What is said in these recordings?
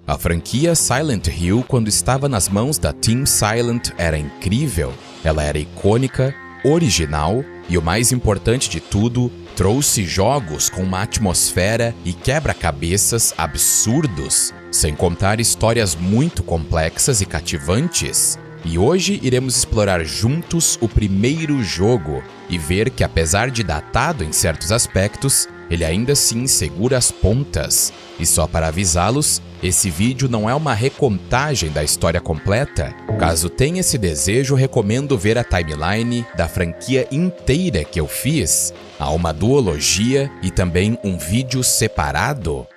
A franquia Silent Hill, quando estava nas mãos da Team Silent, era incrível. Ela era icônica, original e, o mais importante de tudo, trouxe jogos com uma atmosfera e quebra-cabeças absurdos, sem contar histórias muito complexas e cativantes. E hoje iremos explorar juntos o primeiro jogo e ver que, apesar de datado em certos aspectos, ele ainda assim segura as pontas. E só para avisá-los, esse vídeo não é uma recontagem da história completa. Caso tenha esse desejo, recomendo ver a timeline da franquia inteira que eu fiz. Há uma duologia e também um vídeo separado.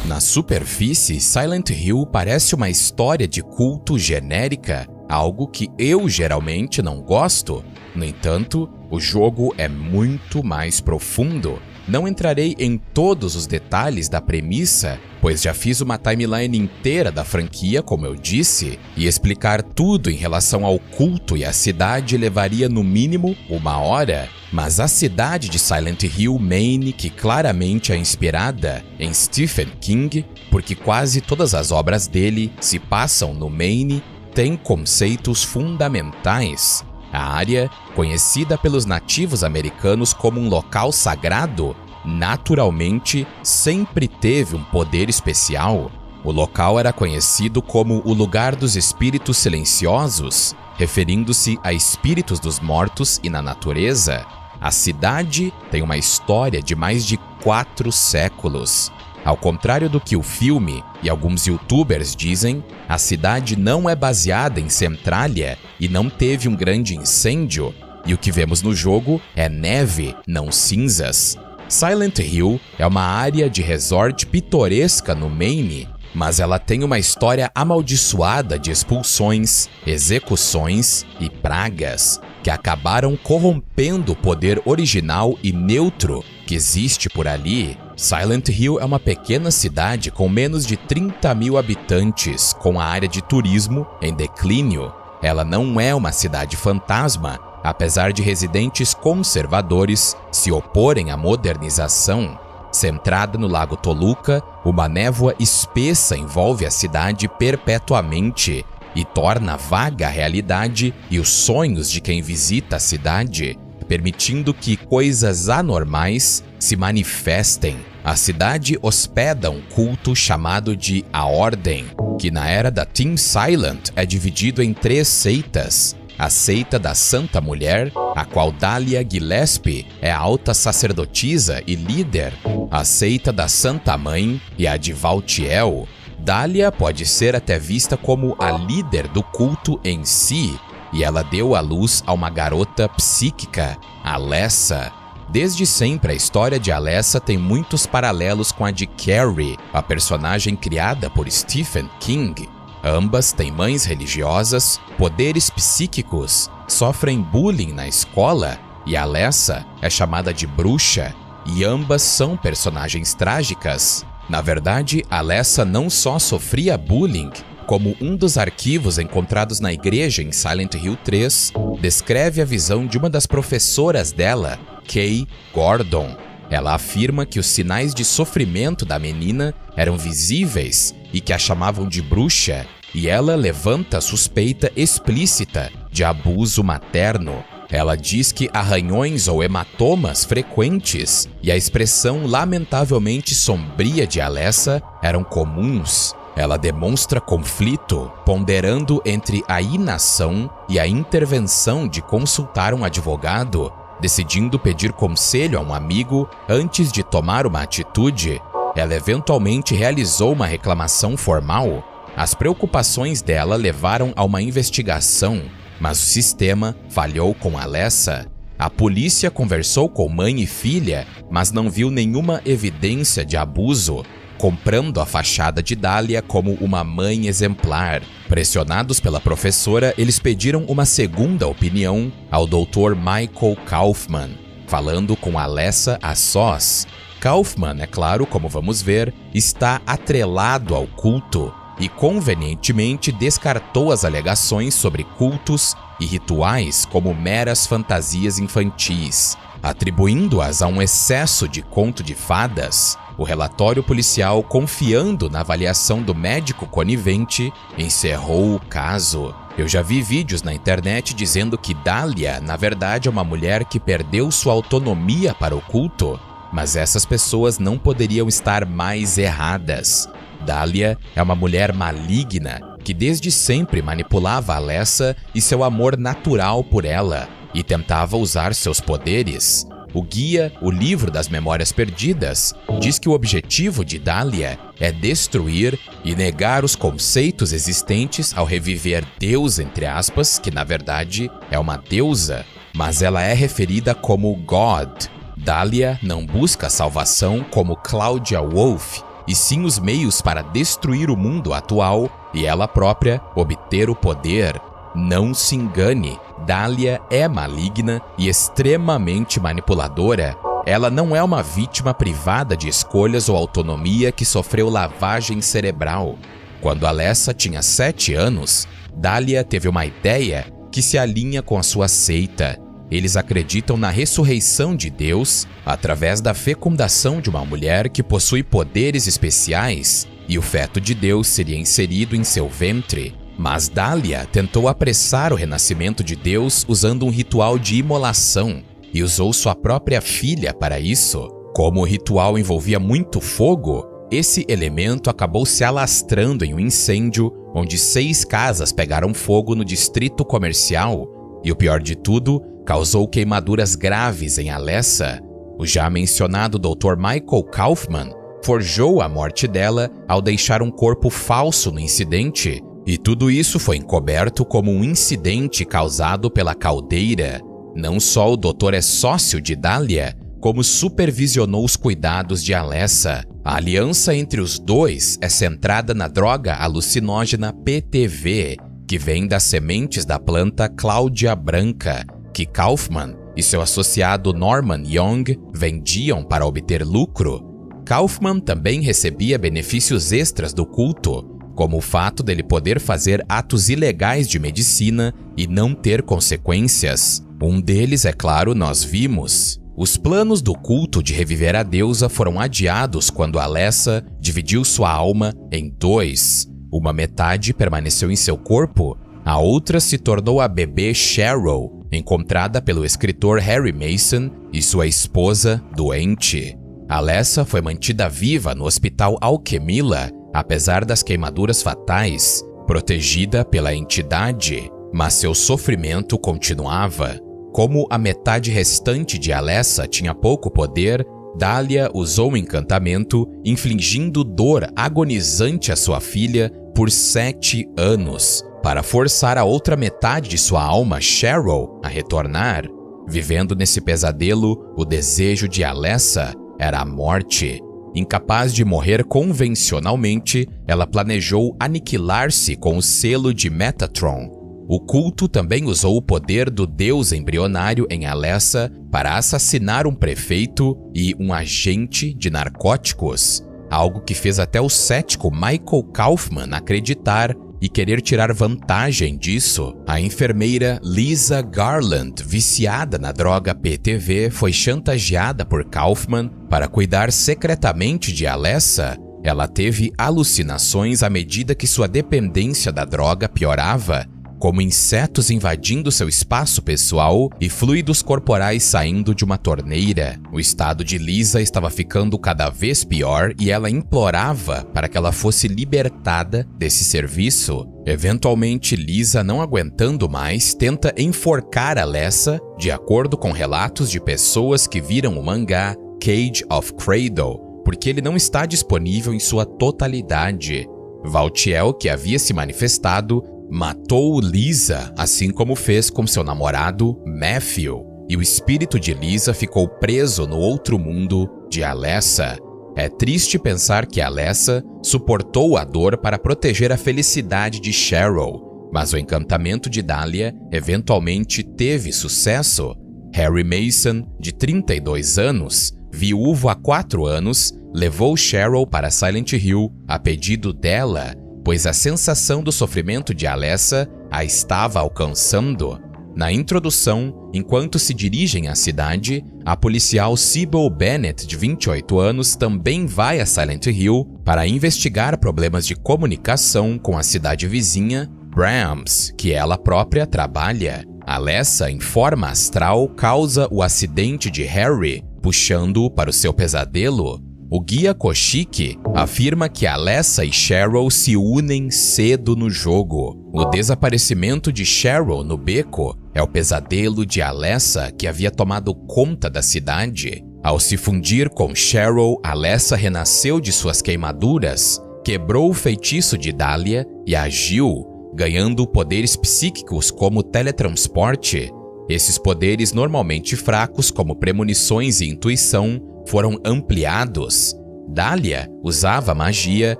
Na superfície, Silent Hill parece uma história de culto genérica, algo que eu geralmente não gosto. No entanto, o jogo é muito mais profundo. Não entrarei em todos os detalhes da premissa, pois já fiz uma timeline inteira da franquia, como eu disse, e explicar tudo em relação ao culto e à cidade levaria no mínimo 1 hora. Mas a cidade de Silent Hill, Maine, que claramente é inspirada em Stephen King, porque quase todas as obras dele se passam no Maine, tem conceitos fundamentais. A área, conhecida pelos nativos americanos como um local sagrado, naturalmente sempre teve um poder especial. O local era conhecido como o Lugar dos Espíritos Silenciosos, referindo-se a espíritos dos mortos e na natureza. A cidade tem uma história de mais de 4 séculos. Ao contrário do que o filme e alguns youtubers dizem, a cidade não é baseada em Centralia e não teve um grande incêndio, e o que vemos no jogo é neve, não cinzas. Silent Hill é uma área de resort pitoresca no Maine, mas ela tem uma história amaldiçoada de expulsões, execuções e pragas, que acabaram corrompendo o poder original e neutro que existe por ali. Silent Hill é uma pequena cidade com menos de 30 mil habitantes, com a área de turismo em declínio. Ela não é uma cidade fantasma, apesar de residentes conservadores se oporem à modernização. Centrada no Lago Toluca, uma névoa espessa envolve a cidade perpetuamente e torna vaga a realidade e os sonhos de quem visita a cidade, permitindo que coisas anormais se manifestem. A cidade hospeda um culto chamado de A Ordem, que na era da Team Silent é dividido em 3 seitas. A seita da Santa Mulher, a qual Dahlia Gillespie é a alta sacerdotisa e líder. A seita da Santa Mãe e a de Valtiel. Dahlia pode ser até vista como a líder do culto em si, e ela deu à luz a uma garota psíquica, Alessa. Desde sempre, a história de Alessa tem muitos paralelos com a de Carrie, a personagem criada por Stephen King. Ambas têm mães religiosas, poderes psíquicos, sofrem bullying na escola, e Alessa é chamada de bruxa, e ambas são personagens trágicas. Na verdade, Alessa não só sofria bullying, como um dos arquivos encontrados na igreja em Silent Hill 3 descreve a visão de uma das professoras dela, Kay Gordon. Ela afirma que os sinais de sofrimento da menina eram visíveis e que a chamavam de bruxa, e ela levanta a suspeita explícita de abuso materno. Ela diz que arranhões ou hematomas frequentes e a expressão lamentavelmente sombria de Alessa eram comuns. Ela demonstra conflito, ponderando entre a inação e a intervenção de consultar um advogado, decidindo pedir conselho a um amigo antes de tomar uma atitude. Ela eventualmente realizou uma reclamação formal. As preocupações dela levaram a uma investigação, mas o sistema falhou com Alessa. A polícia conversou com mãe e filha, mas não viu nenhuma evidência de abuso, comprando a fachada de Dahlia como uma mãe exemplar. Pressionados pela professora, eles pediram uma segunda opinião ao Dr. Michael Kaufman, falando com Alessa a sós. Kaufman, é claro, como vamos ver, está atrelado ao culto e convenientemente descartou as alegações sobre cultos e rituais como meras fantasias infantis. atribuindo-as a um excesso de conto de fadas. O relatório policial, confiando na avaliação do médico conivente, encerrou o caso. Eu já vi vídeos na internet dizendo que Dahlia, na verdade, é uma mulher que perdeu sua autonomia para o culto, mas essas pessoas não poderiam estar mais erradas. Dahlia é uma mulher maligna que desde sempre manipulava Alessa e seu amor natural por ela e tentava usar seus poderes. O guia, o Livro das Memórias Perdidas, diz que o objetivo de Dahlia é destruir e negar os conceitos existentes ao reviver Deus, entre aspas, que na verdade é uma deusa, mas ela é referida como God. Dahlia não busca salvação como Claudia Wolf, e sim os meios para destruir o mundo atual e ela própria obter o poder. Não se engane, Dahlia é maligna e extremamente manipuladora. Ela não é uma vítima privada de escolhas ou autonomia que sofreu lavagem cerebral. Quando Alessa tinha 7 anos, Dahlia teve uma ideia que se alinha com a sua seita. Eles acreditam na ressurreição de Deus através da fecundação de uma mulher que possui poderes especiais e o feto de Deus seria inserido em seu ventre. Mas Dahlia tentou apressar o renascimento de Deus usando um ritual de imolação e usou sua própria filha para isso. Como o ritual envolvia muito fogo, esse elemento acabou se alastrando em um incêndio onde 6 casas pegaram fogo no distrito comercial e, o pior de tudo, causou queimaduras graves em Alessa. O já mencionado Dr. Michael Kaufman forjou a morte dela ao deixar um corpo falso no incidente, e tudo isso foi encoberto como um incidente causado pela caldeira. Não só o doutor é sócio de Dahlia, como supervisionou os cuidados de Alessa. A aliança entre os dois é centrada na droga alucinógena PTV, que vem das sementes da planta Cláudia Branca, que Kaufman e seu associado Norman Young vendiam para obter lucro. Kaufman também recebia benefícios extras do culto, como o fato dele poder fazer atos ilegais de medicina e não ter consequências. Um deles, é claro, nós vimos. Os planos do culto de reviver a deusa foram adiados quando Alessa dividiu sua alma em 2. Uma metade permaneceu em seu corpo, a outra se tornou a bebê Cheryl, encontrada pelo escritor Harry Mason e sua esposa doente. Alessa foi mantida viva no Hospital Alchemilla, apesar das queimaduras fatais, protegida pela entidade, mas seu sofrimento continuava. Como a metade restante de Alessa tinha pouco poder, Dahlia usou um encantamento, infligindo dor agonizante à sua filha por 7 anos, para forçar a outra metade de sua alma, Cheryl, a retornar. Vivendo nesse pesadelo, o desejo de Alessa era a morte. Incapaz de morrer convencionalmente, ela planejou aniquilar-se com o selo de Metatron. O culto também usou o poder do deus embrionário em Alessa para assassinar um prefeito e um agente de narcóticos, algo que fez até o cético Michael Kaufman acreditar e querer tirar vantagem disso. A enfermeira Lisa Garland, viciada na droga PTV, foi chantageada por Kaufman para cuidar secretamente de Alessa. Ela teve alucinações à medida que sua dependência da droga piorava, como insetos invadindo seu espaço pessoal e fluidos corporais saindo de uma torneira. O estado de Lisa estava ficando cada vez pior e ela implorava para que ela fosse libertada desse serviço. Eventualmente, Lisa, não aguentando mais, tenta enforcar Alessa, de acordo com relatos de pessoas que viram o mangá Cage of Cradle, porque ele não está disponível em sua totalidade. Valtiel, que havia se manifestado, matou Lisa, assim como fez com seu namorado Matthew, e o espírito de Lisa ficou preso no outro mundo de Alessa. É triste pensar que Alessa suportou a dor para proteger a felicidade de Cheryl, mas o encantamento de Dahlia eventualmente teve sucesso. Harry Mason, de 32 anos, viúvo há 4 anos, levou Cheryl para Silent Hill a pedido dela, pois a sensação do sofrimento de Alessa a estava alcançando. Na introdução, Enquanto se dirigem à cidade, a policial Sybil Bennett, de 28 anos, também vai a Silent Hill para investigar problemas de comunicação com a cidade vizinha, Brahms, que ela própria trabalha. Alessa, em forma astral, causa o acidente de Harry, puxando-o para o seu pesadelo. O guia Koshiki afirma que Alessa e Cheryl se unem cedo no jogo. O desaparecimento de Cheryl no beco é o pesadelo de Alessa que havia tomado conta da cidade. Ao se fundir com Cheryl, Alessa renasceu de suas queimaduras, quebrou o feitiço de Dahlia e agiu, ganhando poderes psíquicos como teletransporte. Esses poderes, normalmente fracos, como premonições e intuição, foram ampliados. Dahlia usava magia,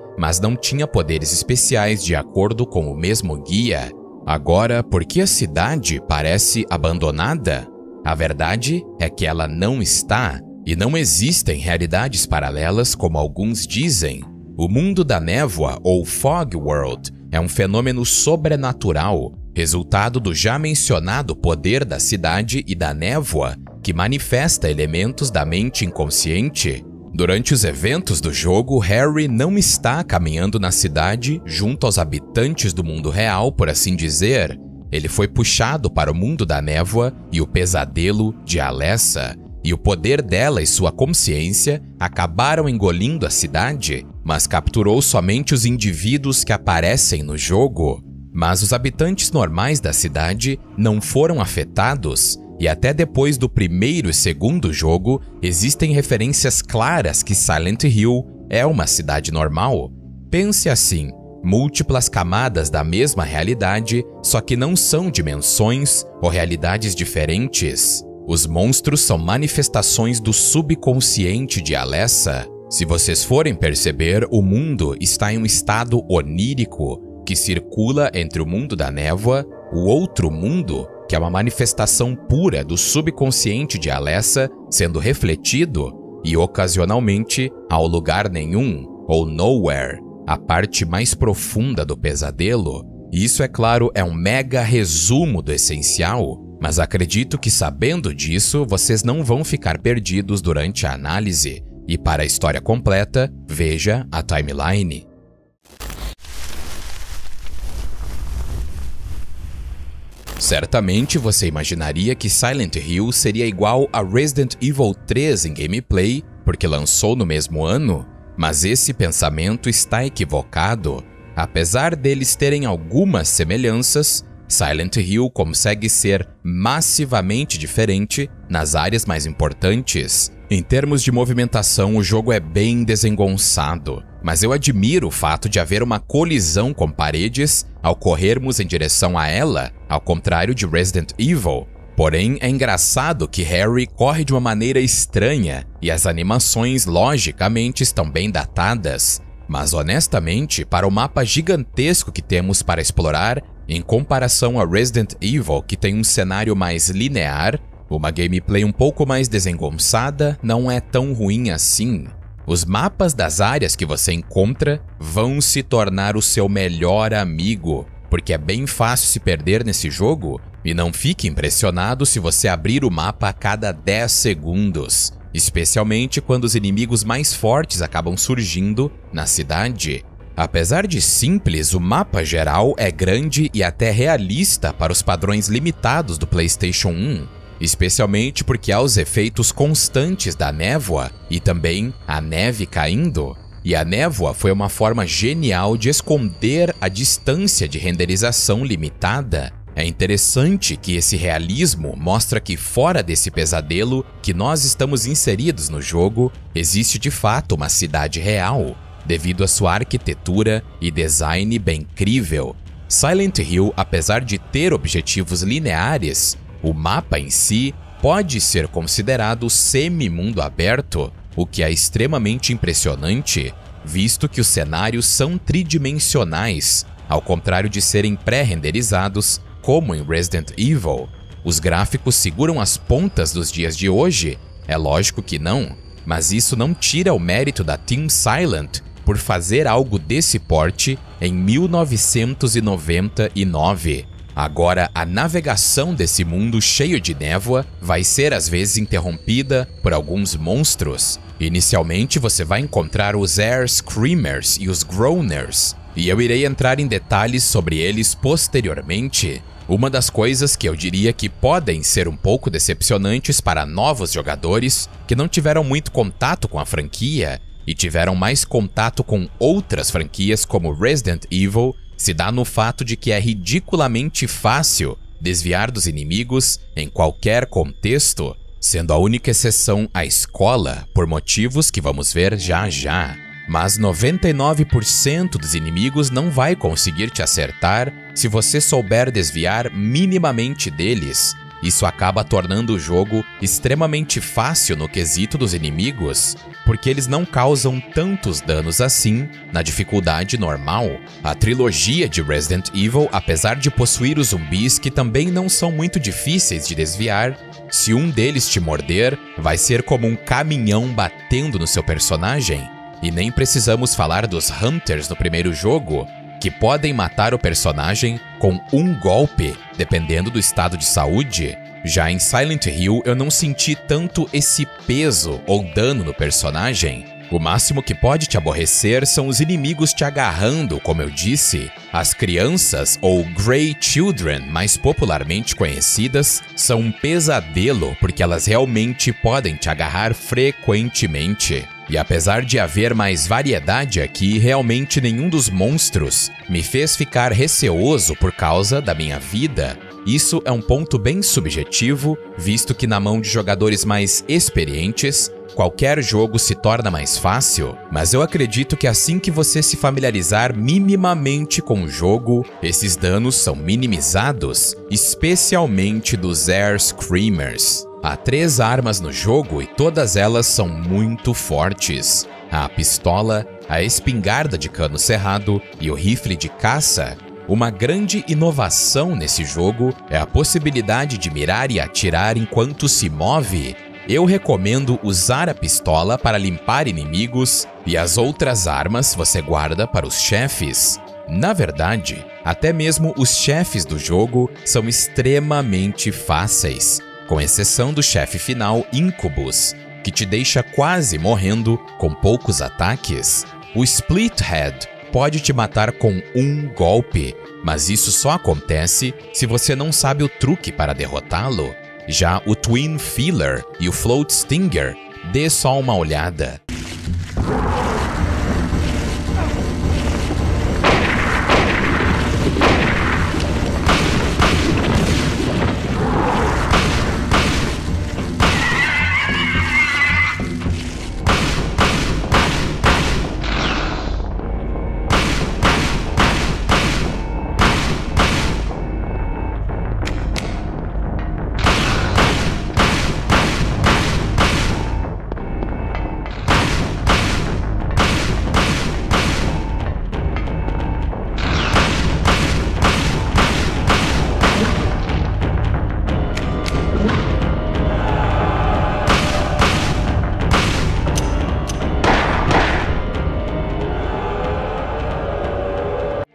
mas não tinha poderes especiais de acordo com o mesmo guia. Agora, por que a cidade parece abandonada? A verdade é que ela não está, e não existem realidades paralelas como alguns dizem. O mundo da névoa, ou Fog World, é um fenômeno sobrenatural, resultado do já mencionado poder da cidade e da névoa, que manifesta elementos da mente inconsciente. Durante os eventos do jogo, Harry não está caminhando na cidade junto aos habitantes do mundo real, por assim dizer. Ele foi puxado para o mundo da névoa e o pesadelo de Alessa, e o poder dela e sua consciência acabaram engolindo a cidade, mas capturou somente os indivíduos que aparecem no jogo. Mas os habitantes normais da cidade não foram afetados, e até depois do primeiro e segundo jogo, existem referências claras que Silent Hill é uma cidade normal. Pense assim, múltiplas camadas da mesma realidade, só que não são dimensões ou realidades diferentes. Os monstros são manifestações do subconsciente de Alessa. Se vocês forem perceber, o mundo está em um estado onírico, que circula entre o mundo da névoa, o outro mundo, que é uma manifestação pura do subconsciente de Alessa sendo refletido, e ocasionalmente ao lugar nenhum, ou nowhere, a parte mais profunda do pesadelo. Isso, é claro, é um mega resumo do essencial, mas acredito que sabendo disso, vocês não vão ficar perdidos durante a análise. E para a história completa, veja a timeline. Certamente você imaginaria que Silent Hill seria igual a Resident Evil 3 em gameplay, porque lançou no mesmo ano, mas esse pensamento está equivocado. Apesar deles terem algumas semelhanças, Silent Hill consegue ser massivamente diferente nas áreas mais importantes. Em termos de movimentação, o jogo é bem desengonçado, mas eu admiro o fato de haver uma colisão com paredes ao corrermos em direção a ela, ao contrário de Resident Evil. Porém, é engraçado que Harry corre de uma maneira estranha e as animações, logicamente, estão bem datadas. Mas honestamente, para o mapa gigantesco que temos para explorar, em comparação a Resident Evil, que tem um cenário mais linear, uma gameplay um pouco mais desengonçada não é tão ruim assim. Os mapas das áreas que você encontra vão se tornar o seu melhor amigo, porque é bem fácil se perder nesse jogo, e não fique impressionado se você abrir o mapa a cada 10 segundos, especialmente quando os inimigos mais fortes acabam surgindo na cidade. Apesar de simples, o mapa geral é grande e até realista para os padrões limitados do PlayStation 1, especialmente porque há os efeitos constantes da névoa e também a neve caindo. E a névoa foi uma forma genial de esconder a distância de renderização limitada. É interessante que esse realismo mostra que fora desse pesadelo que nós estamos inseridos no jogo, existe de fato uma cidade real, devido à sua arquitetura e design bem incrível. Silent Hill, apesar de ter objetivos lineares, o mapa em si pode ser considerado semi-mundo aberto, o que é extremamente impressionante, visto que os cenários são tridimensionais, ao contrário de serem pré-renderizados, como em Resident Evil. Os gráficos seguram as pontas dos dias de hoje? É lógico que não, mas isso não tira o mérito da Team Silent por fazer algo desse porte em 1999. Agora, a navegação desse mundo cheio de névoa vai ser às vezes interrompida por alguns monstros. Inicialmente, você vai encontrar os Air Screamers e os Groaners, e eu irei entrar em detalhes sobre eles posteriormente. Uma das coisas que eu diria que podem ser um pouco decepcionantes para novos jogadores que não tiveram muito contato com a franquia e tiveram mais contato com outras franquias como Resident Evil, se dá no fato de que é ridiculamente fácil desviar dos inimigos em qualquer contexto, sendo a única exceção a escola, por motivos que vamos ver já já. Mas 99% dos inimigos não vai conseguir te acertar se você souber desviar minimamente deles. Isso acaba tornando o jogo extremamente fácil no quesito dos inimigos, porque eles não causam tantos danos assim na dificuldade normal. A trilogia de Resident Evil, apesar de possuir os zumbis que também não são muito difíceis de desviar, se um deles te morder, vai ser como um caminhão batendo no seu personagem. E nem precisamos falar dos Hunters no primeiro jogo, que podem matar o personagem com um golpe, dependendo do estado de saúde. Já em Silent Hill, eu não senti tanto esse peso ou dano no personagem. O máximo que pode te aborrecer são os inimigos te agarrando, como eu disse. As crianças, ou Grey Children, mais popularmente conhecidas, são um pesadelo porque elas realmente podem te agarrar frequentemente. E apesar de haver mais variedade aqui, realmente nenhum dos monstros me fez ficar receoso por causa da minha vida. Isso é um ponto bem subjetivo, visto que na mão de jogadores mais experientes, qualquer jogo se torna mais fácil, mas eu acredito que assim que você se familiarizar minimamente com o jogo, esses danos são minimizados, especialmente dos Air Screamers. Há 3 armas no jogo e todas elas são muito fortes. A pistola, a espingarda de cano cerrado e o rifle de caça. Uma grande inovação nesse jogo é a possibilidade de mirar e atirar enquanto se move. Eu recomendo usar a pistola para limpar inimigos e as outras armas você guarda para os chefes. Na verdade, até mesmo os chefes do jogo são extremamente fáceis, com exceção do chefe final Incubus, que te deixa quase morrendo com poucos ataques. O Split Head pode te matar com um golpe, mas isso só acontece se você não sabe o truque para derrotá-lo. Já o Twin Feeler e o Float Stinger, dê só uma olhada.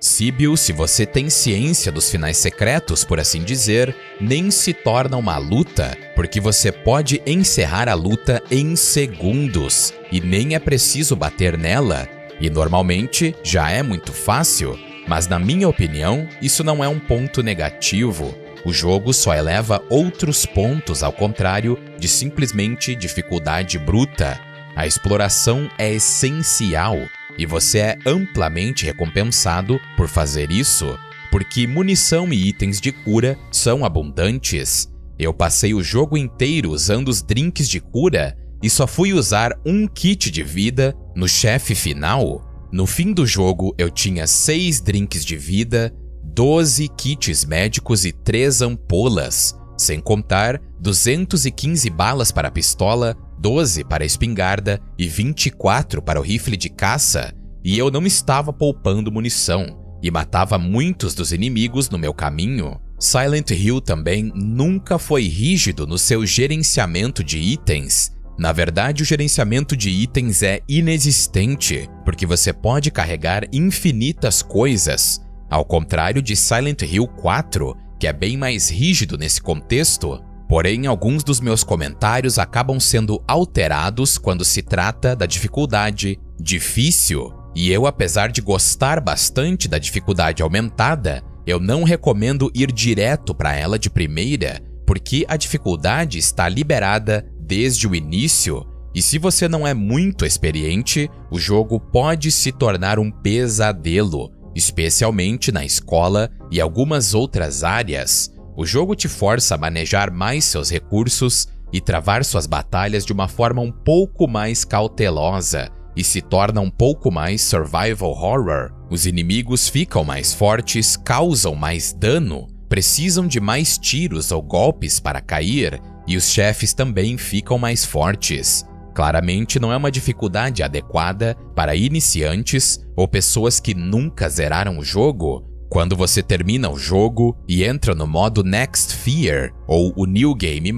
Síbio, se você tem ciência dos finais secretos, por assim dizer, nem se torna uma luta, porque você pode encerrar a luta em segundos, e nem é preciso bater nela, e normalmente já é muito fácil, mas na minha opinião, isso não é um ponto negativo. O jogo só eleva outros pontos ao contrário de simplesmente dificuldade bruta. A exploração é essencial. E você é amplamente recompensado por fazer isso, porque munição e itens de cura são abundantes. Eu passei o jogo inteiro usando os drinks de cura e só fui usar um kit de vida no chefe final. No fim do jogo eu tinha 6 drinks de vida, 12 kits médicos e 3 ampolas, sem contar 215 balas para a pistola, 12 para a espingarda e 24 para o rifle de caça, e eu não estava poupando munição, e matava muitos dos inimigos no meu caminho. Silent Hill também nunca foi rígido no seu gerenciamento de itens. Na verdade, o gerenciamento de itens é inexistente, porque você pode carregar infinitas coisas, ao contrário de Silent Hill 4, que é bem mais rígido nesse contexto, porém alguns dos meus comentários acabam sendo alterados quando se trata da dificuldade difícil, e eu, apesar de gostar bastante da dificuldade aumentada, eu não recomendo ir direto para ela de primeira, porque a dificuldade está liberada desde o início, e se você não é muito experiente, o jogo pode se tornar um pesadelo, especialmente na escola e algumas outras áreas. O jogo te força a manejar mais seus recursos e travar suas batalhas de uma forma um pouco mais cautelosa, e se torna um pouco mais survival horror. Os inimigos ficam mais fortes, causam mais dano, precisam de mais tiros ou golpes para cair, e os chefes também ficam mais fortes. Claramente não é uma dificuldade adequada para iniciantes ou pessoas que nunca zeraram o jogo. Quando você termina o jogo e entra no modo Next Fear ou o New Game+,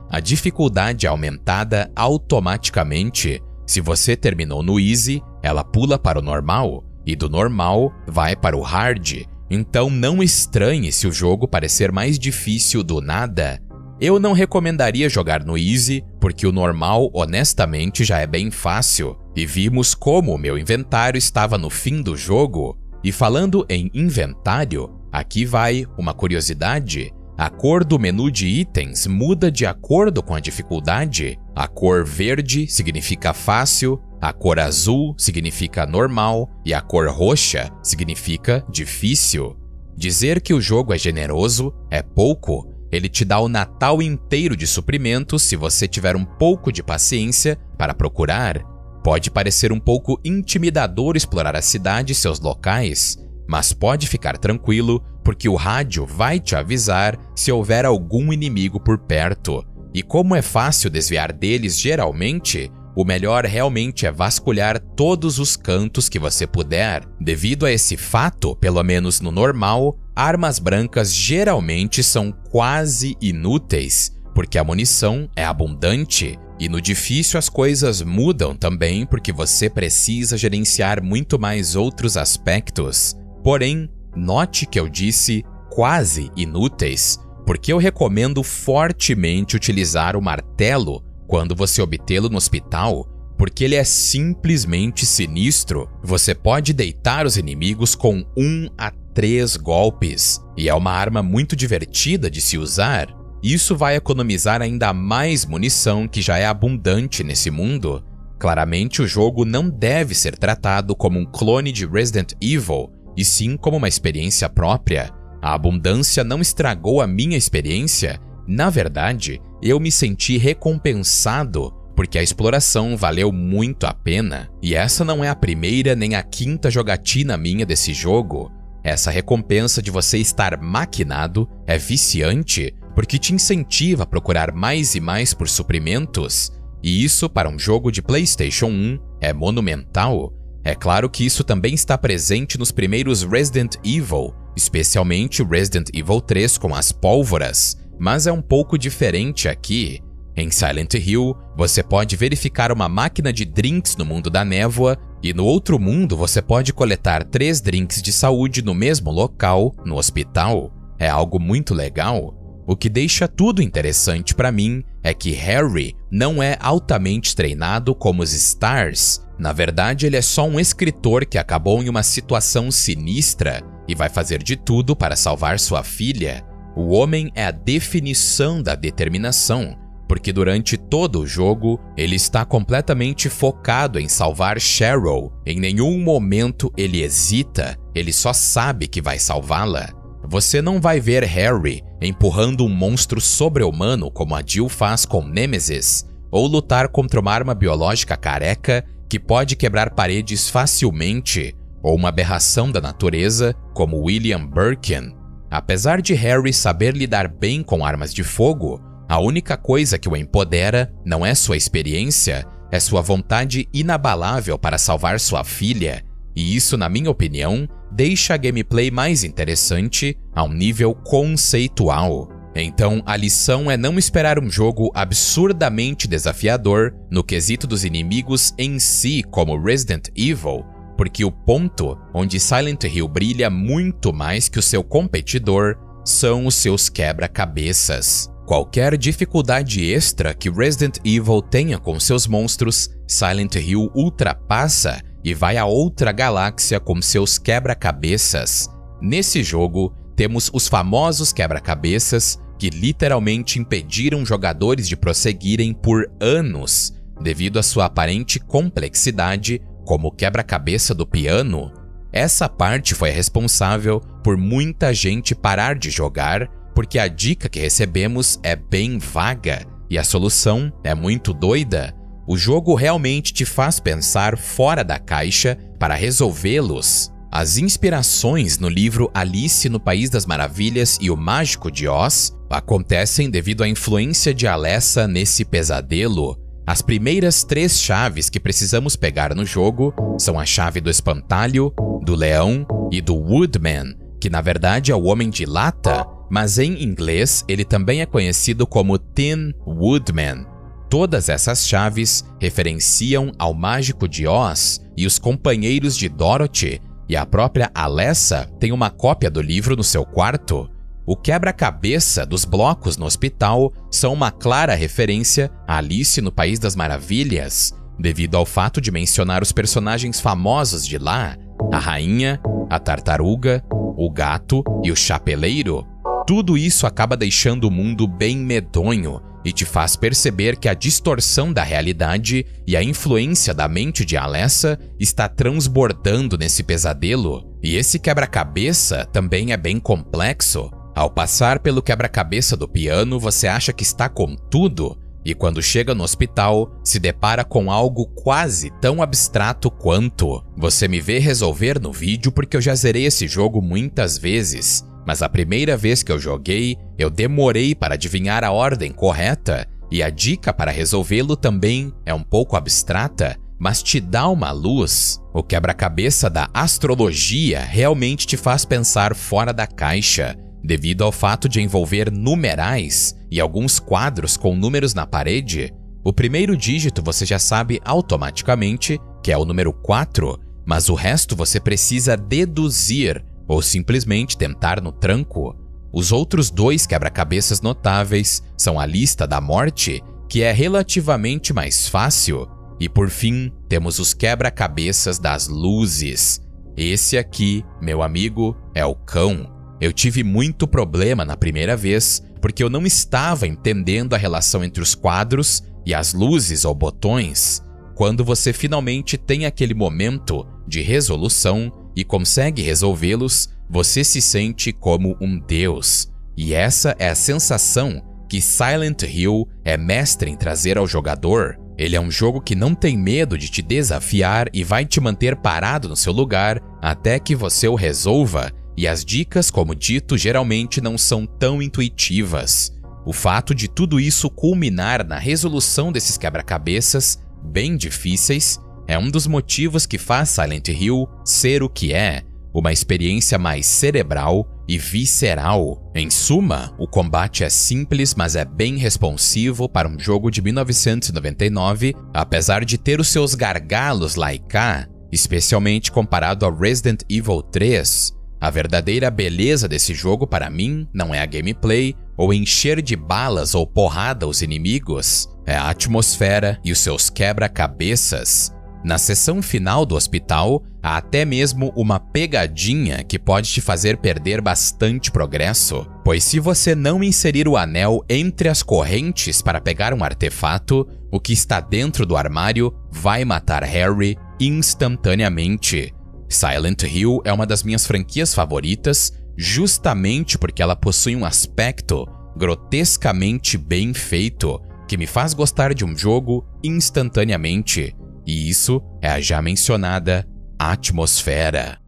a dificuldade é aumentada automaticamente. Se você terminou no Easy, ela pula para o normal, e do normal vai para o Hard. Então não estranhe se o jogo parecer mais difícil do nada. Eu não recomendaria jogar no Easy, porque o normal, honestamente, já é bem fácil, e vimos como o meu inventário estava no fim do jogo. E falando em inventário, aqui vai uma curiosidade. A cor do menu de itens muda de acordo com a dificuldade. A cor verde significa fácil, a cor azul significa normal e a cor roxa significa difícil. Dizer que o jogo é generoso é pouco. Ele te dá o Natal inteiro de suprimentos se você tiver um pouco de paciência para procurar. Pode parecer um pouco intimidador explorar a cidade e seus locais, mas pode ficar tranquilo porque o rádio vai te avisar se houver algum inimigo por perto. E como é fácil desviar deles geralmente, o melhor realmente é vasculhar todos os cantos que você puder. Devido a esse fato, pelo menos no normal, armas brancas geralmente são quase inúteis, porque a munição é abundante. E no difícil as coisas mudam também porque você precisa gerenciar muito mais outros aspectos. Porém, note que eu disse quase inúteis, porque eu recomendo fortemente utilizar o martelo quando você obtê-lo no hospital, porque ele é simplesmente sinistro. Você pode deitar os inimigos com 1 a 3 golpes, e é uma arma muito divertida de se usar. Isso vai economizar ainda mais munição que já é abundante nesse mundo. Claramente, o jogo não deve ser tratado como um clone de Resident Evil, e sim como uma experiência própria. A abundância não estragou a minha experiência. Na verdade, eu me senti recompensado, porque a exploração valeu muito a pena. E essa não é a primeira nem a quinta jogatina minha desse jogo. Essa recompensa de você estar maquinado é viciante, porque te incentiva a procurar mais e mais por suprimentos, e isso para um jogo de PlayStation 1 é monumental. É claro que isso também está presente nos primeiros Resident Evil, especialmente Resident Evil 3 com as pólvoras, mas é um pouco diferente aqui. Em Silent Hill, você pode verificar uma máquina de drinks no mundo da névoa, e no outro mundo você pode coletar 3 drinks de saúde no mesmo local, no hospital. É algo muito legal. O que deixa tudo interessante para mim é que Harry não é altamente treinado como os Stars. Na verdade, ele é só um escritor que acabou em uma situação sinistra e vai fazer de tudo para salvar sua filha. O homem é a definição da determinação, porque durante todo o jogo ele está completamente focado em salvar Cheryl. Em nenhum momento ele hesita, ele só sabe que vai salvá-la. Você não vai ver Harry empurrando um monstro sobre-humano como a Jill faz com Nemesis, ou lutar contra uma arma biológica careca que pode quebrar paredes facilmente, ou uma aberração da natureza como William Birkin. Apesar de Harry saber lidar bem com armas de fogo, a única coisa que o empodera não é sua experiência, é sua vontade inabalável para salvar sua filha. E isso, na minha opinião, deixa a gameplay mais interessante a um nível conceitual. Então, a lição é não esperar um jogo absurdamente desafiador no quesito dos inimigos em si, como Resident Evil, porque o ponto onde Silent Hill brilha muito mais que o seu competidor são os seus quebra-cabeças. Qualquer dificuldade extra que Resident Evil tenha com seus monstros, Silent Hill ultrapassa e vai a outra galáxia com seus quebra-cabeças. Nesse jogo, temos os famosos quebra-cabeças que literalmente impediram jogadores de prosseguirem por anos, devido à sua aparente complexidade, como o quebra-cabeça do piano. Essa parte foi responsável por muita gente parar de jogar, porque a dica que recebemos é bem vaga e a solução é muito doida. O jogo realmente te faz pensar fora da caixa para resolvê-los. As inspirações no livro Alice no País das Maravilhas e o Mágico de Oz acontecem devido à influência de Alessa nesse pesadelo. As primeiras 3 chaves que precisamos pegar no jogo são a chave do espantalho, do leão e do Woodman, que na verdade é o Homem de Lata, mas em inglês ele também é conhecido como Tin Woodman. Todas essas chaves referenciam ao Mágico de Oz e os companheiros de Dorothy, e a própria Alessa tem uma cópia do livro no seu quarto. O quebra-cabeça dos blocos no hospital são uma clara referência a Alice no País das Maravilhas, devido ao fato de mencionar os personagens famosos de lá, a rainha, a tartaruga, o gato e o chapeleiro. Tudo isso acaba deixando o mundo bem medonho e te faz perceber que a distorção da realidade e a influência da mente de Alessa está transbordando nesse pesadelo. E esse quebra-cabeça também é bem complexo. Ao passar pelo quebra-cabeça do piano, você acha que está com tudo, e quando chega no hospital, se depara com algo quase tão abstrato quanto. Você me vê resolver no vídeo porque eu já zerei esse jogo muitas vezes, mas a primeira vez que eu joguei, eu demorei para adivinhar a ordem correta, e a dica para resolvê-lo também é um pouco abstrata, mas te dá uma luz. O quebra-cabeça da astrologia realmente te faz pensar fora da caixa, devido ao fato de envolver numerais e alguns quadros com números na parede. O primeiro dígito você já sabe automaticamente, que é o número 4, mas o resto você precisa deduzir ou simplesmente tentar no tranco. Os outros 2 quebra-cabeças notáveis são a lista da morte, que é relativamente mais fácil, e por fim temos os quebra-cabeças das luzes. Esse aqui, meu amigo, é o cão. Eu tive muito problema na primeira vez, porque eu não estava entendendo a relação entre os quadros e as luzes ou botões. Quando você finalmente tem aquele momento de resolução e consegue resolvê-los, você se sente como um deus. E essa é a sensação que Silent Hill é mestre em trazer ao jogador. Ele é um jogo que não tem medo de te desafiar e vai te manter parado no seu lugar até que você o resolva. E as dicas, como dito, geralmente não são tão intuitivas. O fato de tudo isso culminar na resolução desses quebra-cabeças bem difíceis é um dos motivos que faz Silent Hill ser o que é, uma experiência mais cerebral e visceral. Em suma, o combate é simples, mas é bem responsivo para um jogo de 1999, apesar de ter os seus gargalos lá e cá, especialmente comparado ao Resident Evil 3. A verdadeira beleza desse jogo para mim não é a gameplay ou encher de balas ou porrada os inimigos, é a atmosfera e os seus quebra-cabeças. Na sessão final do hospital, há até mesmo uma pegadinha que pode te fazer perder bastante progresso, pois se você não inserir o anel entre as correntes para pegar um artefato, o que está dentro do armário vai matar Harry instantaneamente. Silent Hill é uma das minhas franquias favoritas, justamente porque ela possui um aspecto grotescamente bem feito, que me faz gostar de um jogo instantaneamente. E isso é a já mencionada atmosfera.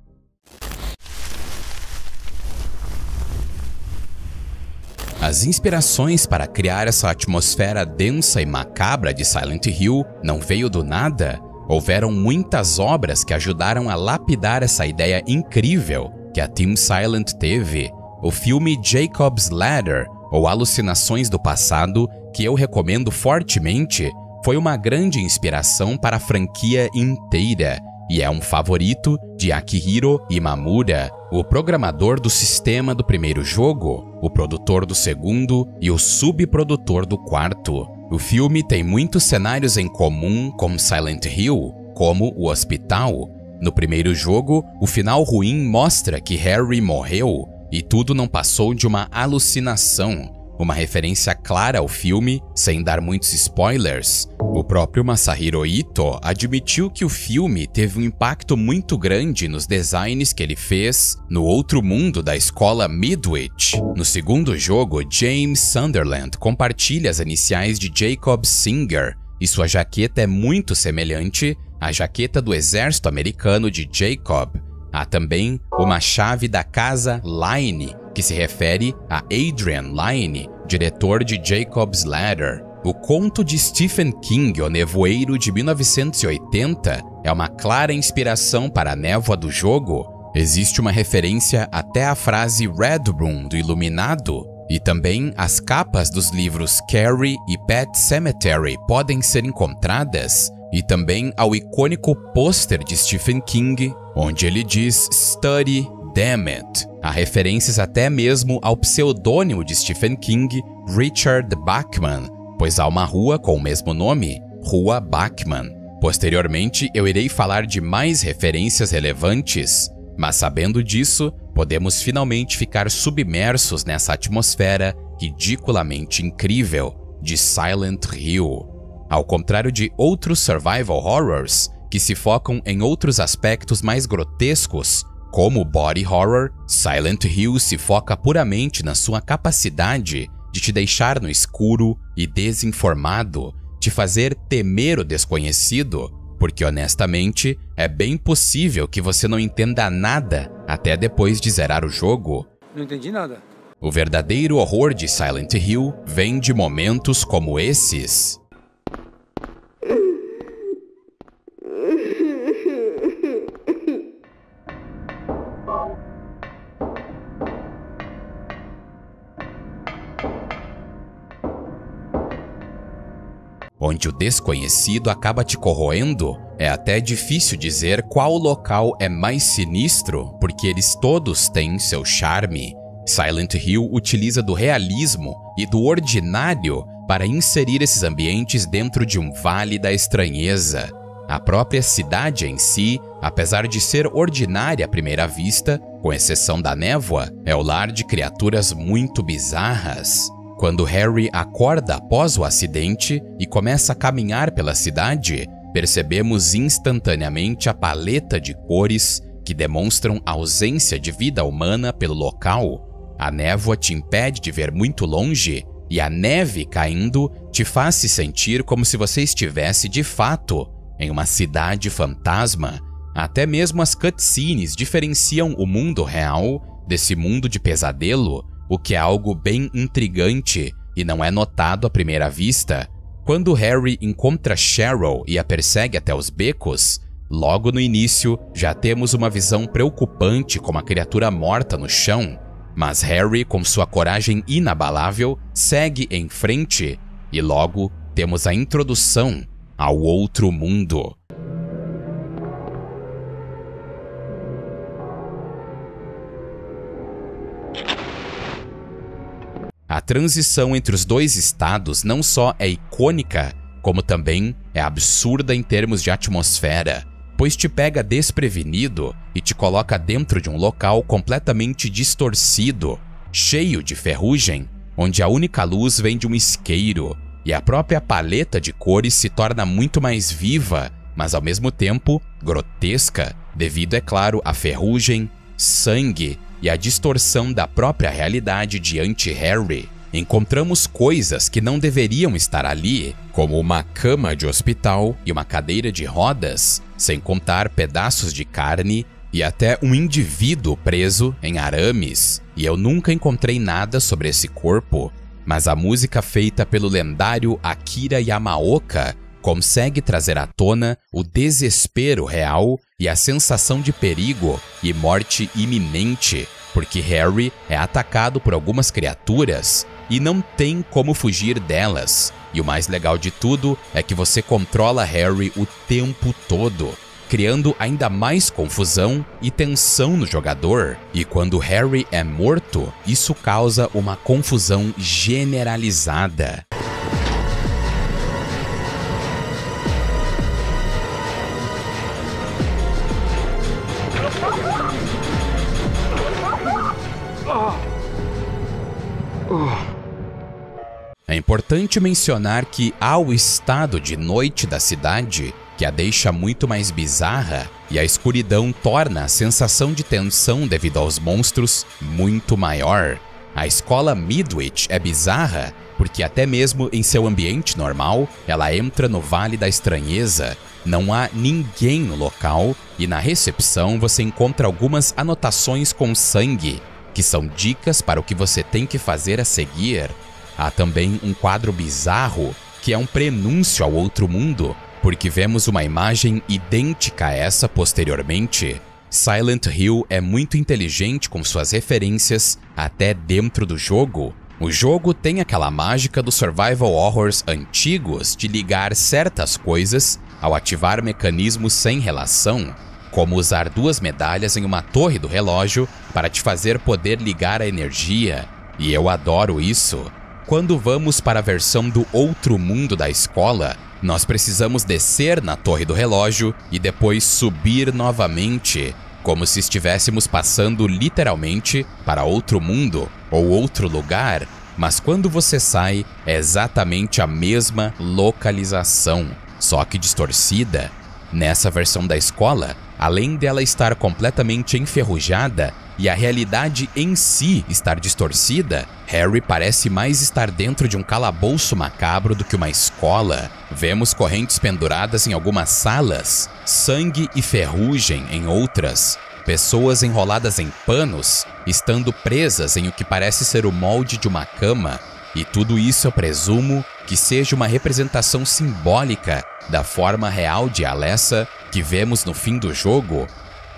As inspirações para criar essa atmosfera densa e macabra de Silent Hill não veio do nada. Houveram muitas obras que ajudaram a lapidar essa ideia incrível que a Team Silent teve. O filme Jacob's Ladder, ou Alucinações do Passado, que eu recomendo fortemente, foi uma grande inspiração para a franquia inteira, e é um favorito de Akihiro Imamura, o programador do sistema do primeiro jogo, o produtor do segundo e o subprodutor do quarto. O filme tem muitos cenários em comum com Silent Hill, como o hospital. No primeiro jogo, o final ruim mostra que Harry morreu e tudo não passou de uma alucinação, uma referência clara ao filme, sem dar muitos spoilers. O próprio Masahiro Ito admitiu que o filme teve um impacto muito grande nos designs que ele fez no outro mundo da escola Midwich. No segundo jogo, James Sunderland compartilha as iniciais de Jacob Singer, e sua jaqueta é muito semelhante à jaqueta do exército americano de Jacob. Há também uma chave da casa Lyne, que se refere a Adrian Lyne, diretor de Jacob's Ladder. O conto de Stephen King, O Nevoeiro, de 1980, é uma clara inspiração para a névoa do jogo. Existe uma referência até à frase Red Room do Iluminado, e também as capas dos livros Carrie e Pet Sematary podem ser encontradas, e também ao icônico pôster de Stephen King, onde ele diz Study, damn it. Há referências até mesmo ao pseudônimo de Stephen King, Richard Bachman, pois há uma rua com o mesmo nome, Rua Bachman. Posteriormente, eu irei falar de mais referências relevantes, mas sabendo disso, podemos finalmente ficar submersos nessa atmosfera ridiculamente incrível de Silent Hill. Ao contrário de outros survival horrors, que se focam em outros aspectos mais grotescos, como body horror, Silent Hill se foca puramente na sua capacidade de te deixar no escuro e desinformado, te fazer temer o desconhecido, porque honestamente é bem possível que você não entenda nada até depois de zerar o jogo. Não entendi nada. O verdadeiro horror de Silent Hill vem de momentos como esses. Onde o desconhecido acaba te corroendo. É até difícil dizer qual local é mais sinistro, porque eles todos têm seu charme. Silent Hill utiliza do realismo e do ordinário para inserir esses ambientes dentro de um vale da estranheza. A própria cidade em si, apesar de ser ordinária à primeira vista, com exceção da névoa, é o lar de criaturas muito bizarras. Quando Harry acorda após o acidente e começa a caminhar pela cidade, percebemos instantaneamente a paleta de cores que demonstram a ausência de vida humana pelo local. A névoa te impede de ver muito longe e a neve caindo te faz se sentir como se você estivesse de fato em uma cidade fantasma. Até mesmo as cutscenes diferenciam o mundo real desse mundo de pesadelo, o que é algo bem intrigante e não é notado à primeira vista. Quando Harry encontra Cheryl e a persegue até os becos, logo no início já temos uma visão preocupante com uma criatura morta no chão, mas Harry, com sua coragem inabalável, segue em frente e logo temos a introdução ao outro mundo. A transição entre os dois estados não só é icônica, como também é absurda em termos de atmosfera, pois te pega desprevenido e te coloca dentro de um local completamente distorcido, cheio de ferrugem, onde a única luz vem de um isqueiro, e a própria paleta de cores se torna muito mais viva, mas ao mesmo tempo grotesca, devido, é claro, à ferrugem, sangue e a distorção da própria realidade diante Harry. Encontramos coisas que não deveriam estar ali, como uma cama de hospital e uma cadeira de rodas, sem contar pedaços de carne e até um indivíduo preso em arames. E eu nunca encontrei nada sobre esse corpo, mas a música feita pelo lendário Akira Yamaoka consegue trazer à tona o desespero real e a sensação de perigo e morte iminente, porque Harry é atacado por algumas criaturas e não tem como fugir delas. E o mais legal de tudo é que você controla Harry o tempo todo. criando ainda mais confusão e tensão no jogador. E quando Harry é morto, isso causa uma confusão generalizada. É importante mencionar que há o estado de noite da cidade, que a deixa muito mais bizarra, e a escuridão torna a sensação de tensão devido aos monstros muito maior. A escola Midwich é bizarra porque até mesmo em seu ambiente normal, ela entra no Vale da Estranheza. Não há ninguém no local e na recepção você encontra algumas anotações com sangue, que são dicas para o que você tem que fazer a seguir. Há também um quadro bizarro, que é um prenúncio ao outro mundo, porque vemos uma imagem idêntica a essa posteriormente. Silent Hill é muito inteligente com suas referências até dentro do jogo. O jogo tem aquela mágica dos survival horrors antigos de ligar certas coisas ao ativar mecanismos sem relação, como usar 2 medalhas em uma torre do relógio para te fazer poder ligar a energia. E eu adoro isso. Quando vamos para a versão do outro mundo da escola, nós precisamos descer na torre do relógio e depois subir novamente, como se estivéssemos passando literalmente para outro mundo ou outro lugar, mas quando você sai, é exatamente a mesma localização, só que distorcida. Nessa versão da escola, além dela estar completamente enferrujada e a realidade em si estar distorcida, Harry parece mais estar dentro de um calabouço macabro do que uma escola. Vemos correntes penduradas em algumas salas, sangue e ferrugem em outras, pessoas enroladas em panos, estando presas em o que parece ser o molde de uma cama, e tudo isso eu presumo que seja uma representação simbólica da forma real de Alessa que vemos no fim do jogo.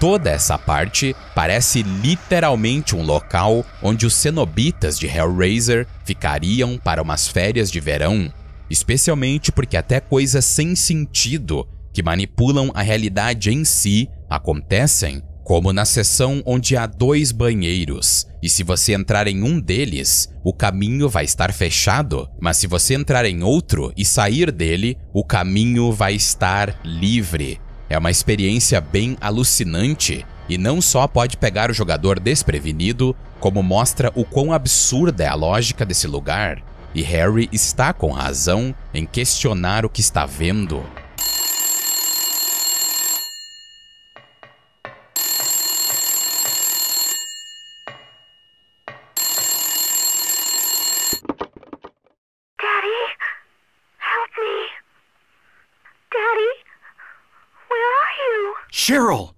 Toda essa parte parece literalmente um local onde os cenobitas de Hellraiser ficariam para umas férias de verão, especialmente porque até coisas sem sentido que manipulam a realidade em si acontecem, como na seção onde há 2 banheiros, e se você entrar em um deles, o caminho vai estar fechado, mas se você entrar em outro e sair dele, o caminho vai estar livre. É uma experiência bem alucinante e não só pode pegar o jogador desprevenido, como mostra o quão absurda é a lógica desse lugar. E Harry está com razão em questionar o que está vendo. Cheryl!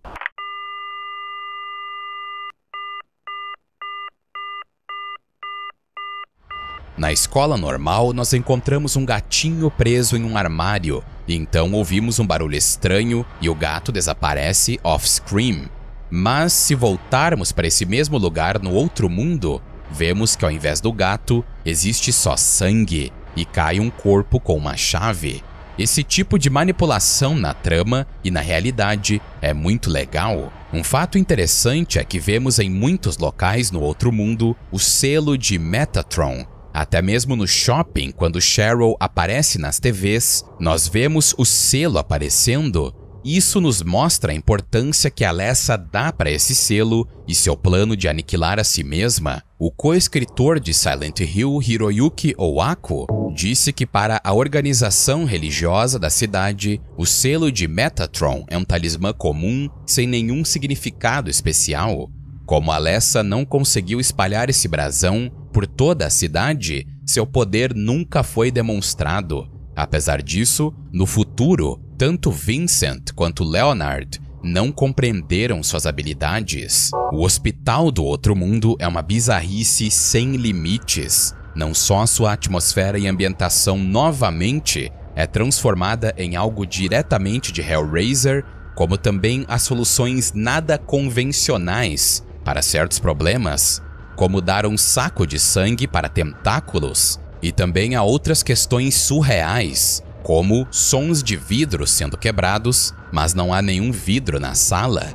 Na escola normal, nós encontramos um gatinho preso em um armário, e então ouvimos um barulho estranho e o gato desaparece off-screen. Mas se voltarmos para esse mesmo lugar no outro mundo, vemos que ao invés do gato, existe só sangue e cai um corpo com uma chave. Esse tipo de manipulação na trama e na realidade é muito legal. Um fato interessante é que vemos em muitos locais no outro mundo o selo de Metatron. Até mesmo no shopping, quando Cheryl aparece nas TVs, nós vemos o selo aparecendo. Isso nos mostra a importância que Alessa dá para esse selo e seu plano de aniquilar a si mesma. O co-escritor de Silent Hill, Hiroyuki Owako, disse que para a organização religiosa da cidade, o selo de Metatron é um talismã comum sem nenhum significado especial. Como Alessa não conseguiu espalhar esse brasão por toda a cidade, seu poder nunca foi demonstrado. Apesar disso, no futuro, tanto Vincent quanto Leonard não compreenderam suas habilidades. O hospital do outro mundo é uma bizarrice sem limites. Não só sua atmosfera e ambientação novamente é transformada em algo diretamente de Hellraiser, como também as soluções nada convencionais para certos problemas, como dar um saco de sangue para tentáculos, e também há outras questões surreais, como sons de vidros sendo quebrados, mas não há nenhum vidro na sala.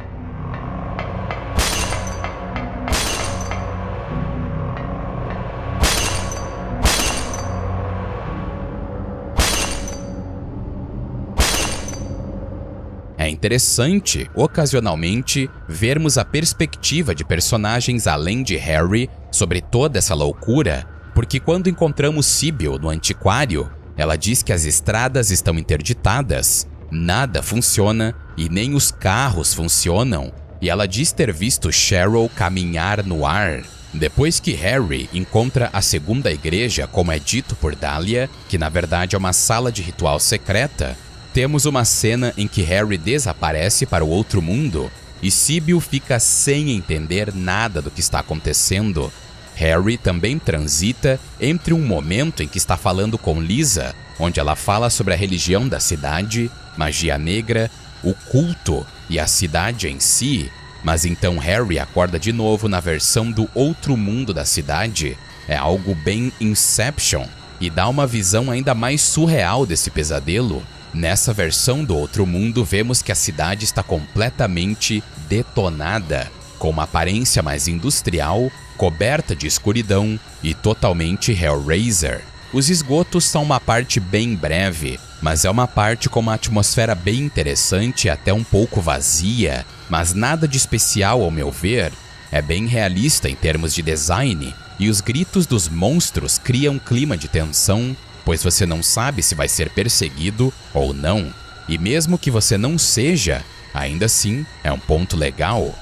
É interessante, ocasionalmente, vermos a perspectiva de personagens além de Harry sobre toda essa loucura, porque quando encontramos Sybil no antiquário, ela diz que as estradas estão interditadas, nada funciona e nem os carros funcionam, e ela diz ter visto Cheryl caminhar no ar. Depois que Harry encontra a segunda igreja, como é dito por Dahlia, que na verdade é uma sala de ritual secreta, temos uma cena em que Harry desaparece para o outro mundo e Sybil fica sem entender nada do que está acontecendo. Harry também transita entre um momento em que está falando com Lisa, onde ela fala sobre a religião da cidade, magia negra, o culto e a cidade em si, mas então Harry acorda de novo na versão do outro mundo da cidade. É algo bem Inception e dá uma visão ainda mais surreal desse pesadelo. Nessa versão do outro mundo, vemos que a cidade está completamente detonada, com uma aparência mais industrial, coberta de escuridão e totalmente Hellraiser. Os esgotos são uma parte bem breve, mas é uma parte com uma atmosfera bem interessante e até um pouco vazia, mas nada de especial ao meu ver. É bem realista em termos de design, e os gritos dos monstros criam um clima de tensão, pois você não sabe se vai ser perseguido ou não. E mesmo que você não seja, ainda assim é um ponto legal.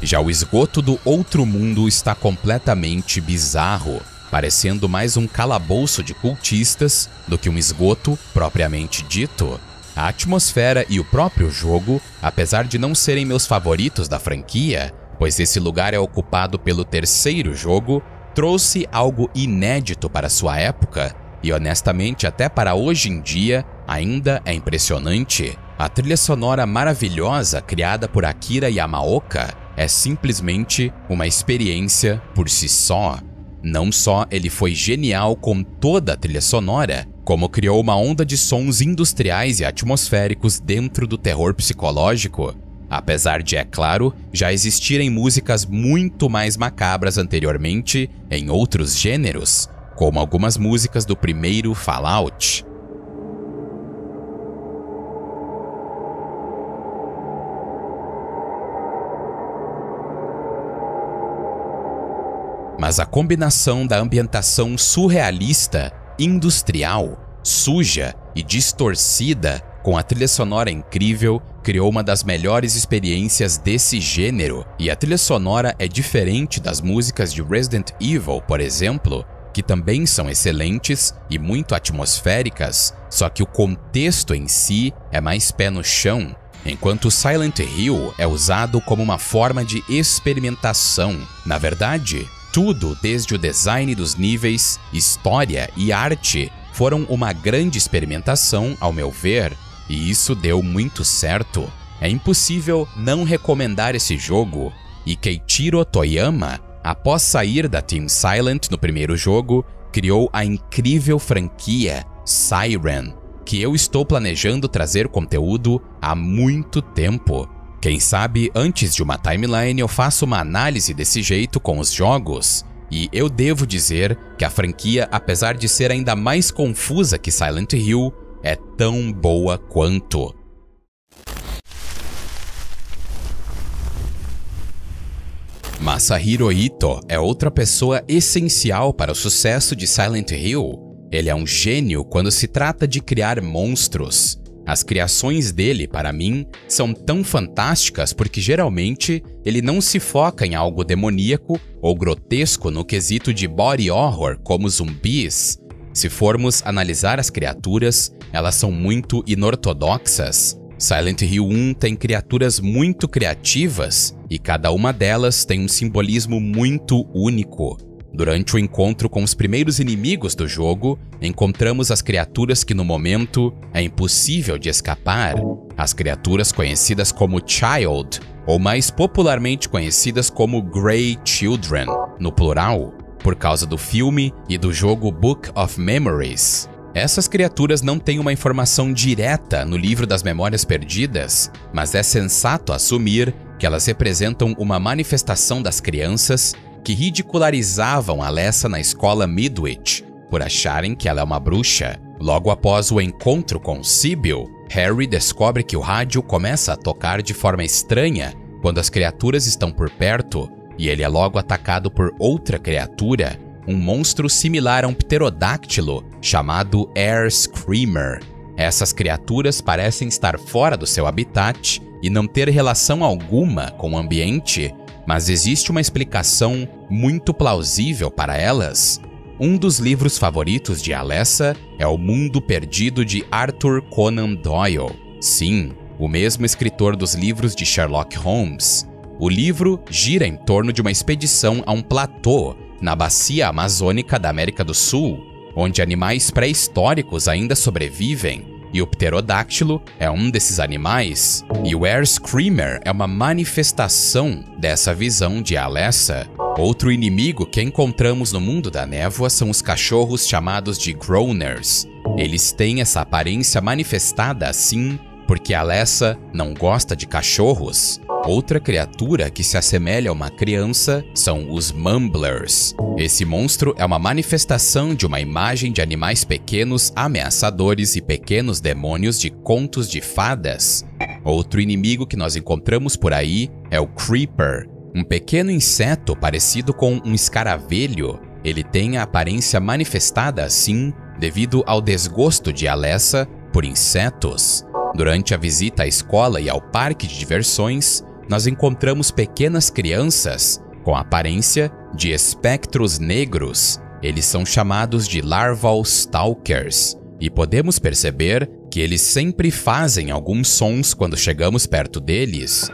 Já o esgoto do outro mundo está completamente bizarro, parecendo mais um calabouço de cultistas do que um esgoto propriamente dito. A atmosfera e o próprio jogo, apesar de não serem meus favoritos da franquia, pois esse lugar é ocupado pelo terceiro jogo, trouxe algo inédito para sua época e honestamente até para hoje em dia ainda é impressionante. A trilha sonora maravilhosa criada por Akira Yamaoka é simplesmente uma experiência por si só. Não só ele foi genial com toda a trilha sonora, como criou uma onda de sons industriais e atmosféricos dentro do terror psicológico, apesar de, é claro, já existirem músicas muito mais macabras anteriormente em outros gêneros, como algumas músicas do primeiro Fallout. Mas a combinação da ambientação surrealista, industrial, suja e distorcida com a trilha sonora incrível criou uma das melhores experiências desse gênero. E a trilha sonora é diferente das músicas de Resident Evil, por exemplo, que também são excelentes e muito atmosféricas, só que o contexto em si é mais pé no chão, enquanto Silent Hill é usado como uma forma de experimentação. Na verdade, tudo, desde o design dos níveis, história e arte, foram uma grande experimentação, ao meu ver, e isso deu muito certo. É impossível não recomendar esse jogo, e Keiichiro Toyama, após sair da Team Silent no primeiro jogo, criou a incrível franquia Siren, que eu estou planejando trazer conteúdo há muito tempo. Quem sabe, antes de uma timeline eu faço uma análise desse jeito com os jogos, e eu devo dizer que a franquia, apesar de ser ainda mais confusa que Silent Hill, é tão boa quanto. Masahiro Ito é outra pessoa essencial para o sucesso de Silent Hill. Ele é um gênio quando se trata de criar monstros. As criações dele, para mim, são tão fantásticas porque geralmente ele não se foca em algo demoníaco ou grotesco no quesito de body horror como zumbis. Se formos analisar as criaturas, elas são muito inortodoxas. Silent Hill 1 tem criaturas muito criativas e cada uma delas tem um simbolismo muito único. Durante o encontro com os primeiros inimigos do jogo, encontramos as criaturas que no momento é impossível de escapar, as criaturas conhecidas como Child, ou mais popularmente conhecidas como Grey Children, no plural, por causa do filme e do jogo Book of Memories. Essas criaturas não têm uma informação direta no livro das Memórias Perdidas, mas é sensato assumir que elas representam uma manifestação das crianças que ridicularizavam Alessa na escola Midwich por acharem que ela é uma bruxa. Logo após o encontro com Sybil, Harry descobre que o rádio começa a tocar de forma estranha quando as criaturas estão por perto, e ele é logo atacado por outra criatura, um monstro similar a um pterodáctilo chamado Air Screamer. Essas criaturas parecem estar fora do seu habitat e não ter relação alguma com o ambiente, mas existe uma explicação muito plausível para elas. Um dos livros favoritos de Alessa é O Mundo Perdido de Arthur Conan Doyle. Sim, o mesmo escritor dos livros de Sherlock Holmes. O livro gira em torno de uma expedição a um platô na bacia amazônica da América do Sul, onde animais pré-históricos ainda sobrevivem, e o pterodáctilo é um desses animais, e o Air Screamer é uma manifestação dessa visão de Alessa. Outro inimigo que encontramos no mundo da névoa são os cachorros chamados de Groaners. Eles têm essa aparência manifestada assim porque Alessa não gosta de cachorros. Outra criatura que se assemelha a uma criança são os Mumblers. Esse monstro é uma manifestação de uma imagem de animais pequenos ameaçadores e pequenos demônios de contos de fadas. Outro inimigo que nós encontramos por aí é o Creeper, um pequeno inseto parecido com um escaravelho. Ele tem a aparência manifestada assim devido ao desgosto de Alessa por insetos. Durante a visita à escola e ao parque de diversões, nós encontramos pequenas crianças com a aparência de espectros negros. Eles são chamados de Larval Stalkers, e podemos perceber que eles sempre fazem alguns sons quando chegamos perto deles.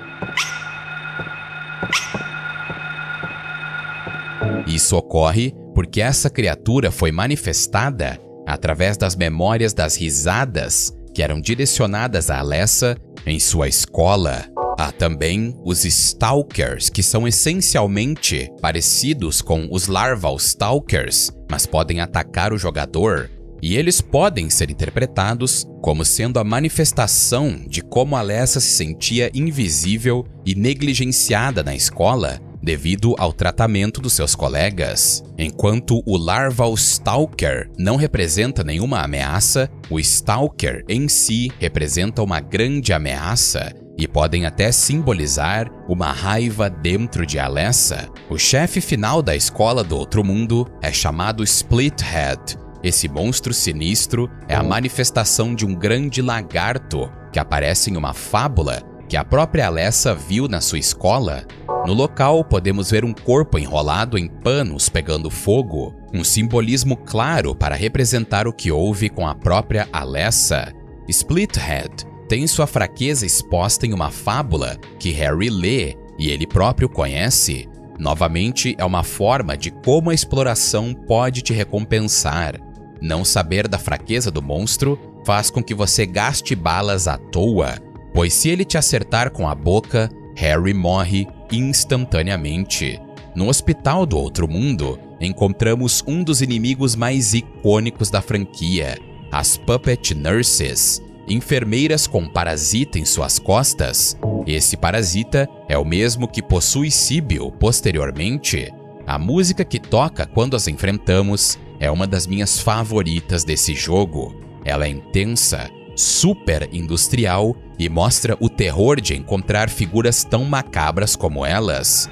Isso ocorre porque essa criatura foi manifestada através das memórias das risadas que eram direcionadas a Alessa em sua escola. Há também os Stalkers, que são essencialmente parecidos com os Larval Stalkers, mas podem atacar o jogador, e eles podem ser interpretados como sendo a manifestação de como Alessa se sentia invisível e negligenciada na escola devido ao tratamento dos seus colegas. Enquanto o Larval Stalker não representa nenhuma ameaça, o Stalker em si representa uma grande ameaça e podem até simbolizar uma raiva dentro de Alessa. O chefe final da escola do outro mundo é chamado Splithead. Esse monstro sinistro é a manifestação de um grande lagarto que aparece em uma fábula que a própria Alessa viu na sua escola. No local, podemos ver um corpo enrolado em panos pegando fogo, um simbolismo claro para representar o que houve com a própria Alessa. Splithead tem sua fraqueza exposta em uma fábula que Harry lê e ele próprio conhece. Novamente, é uma forma de como a exploração pode te recompensar. Não saber da fraqueza do monstro faz com que você gaste balas à toa, pois se ele te acertar com a boca, Harry morre instantaneamente. No hospital do outro mundo, encontramos um dos inimigos mais icônicos da franquia, as Puppet Nurses, enfermeiras com parasita em suas costas. Esse parasita é o mesmo que possui Sybil posteriormente. A música que toca quando as enfrentamos é uma das minhas favoritas desse jogo. Ela é intensa, super industrial e mostra o terror de encontrar figuras tão macabras como elas.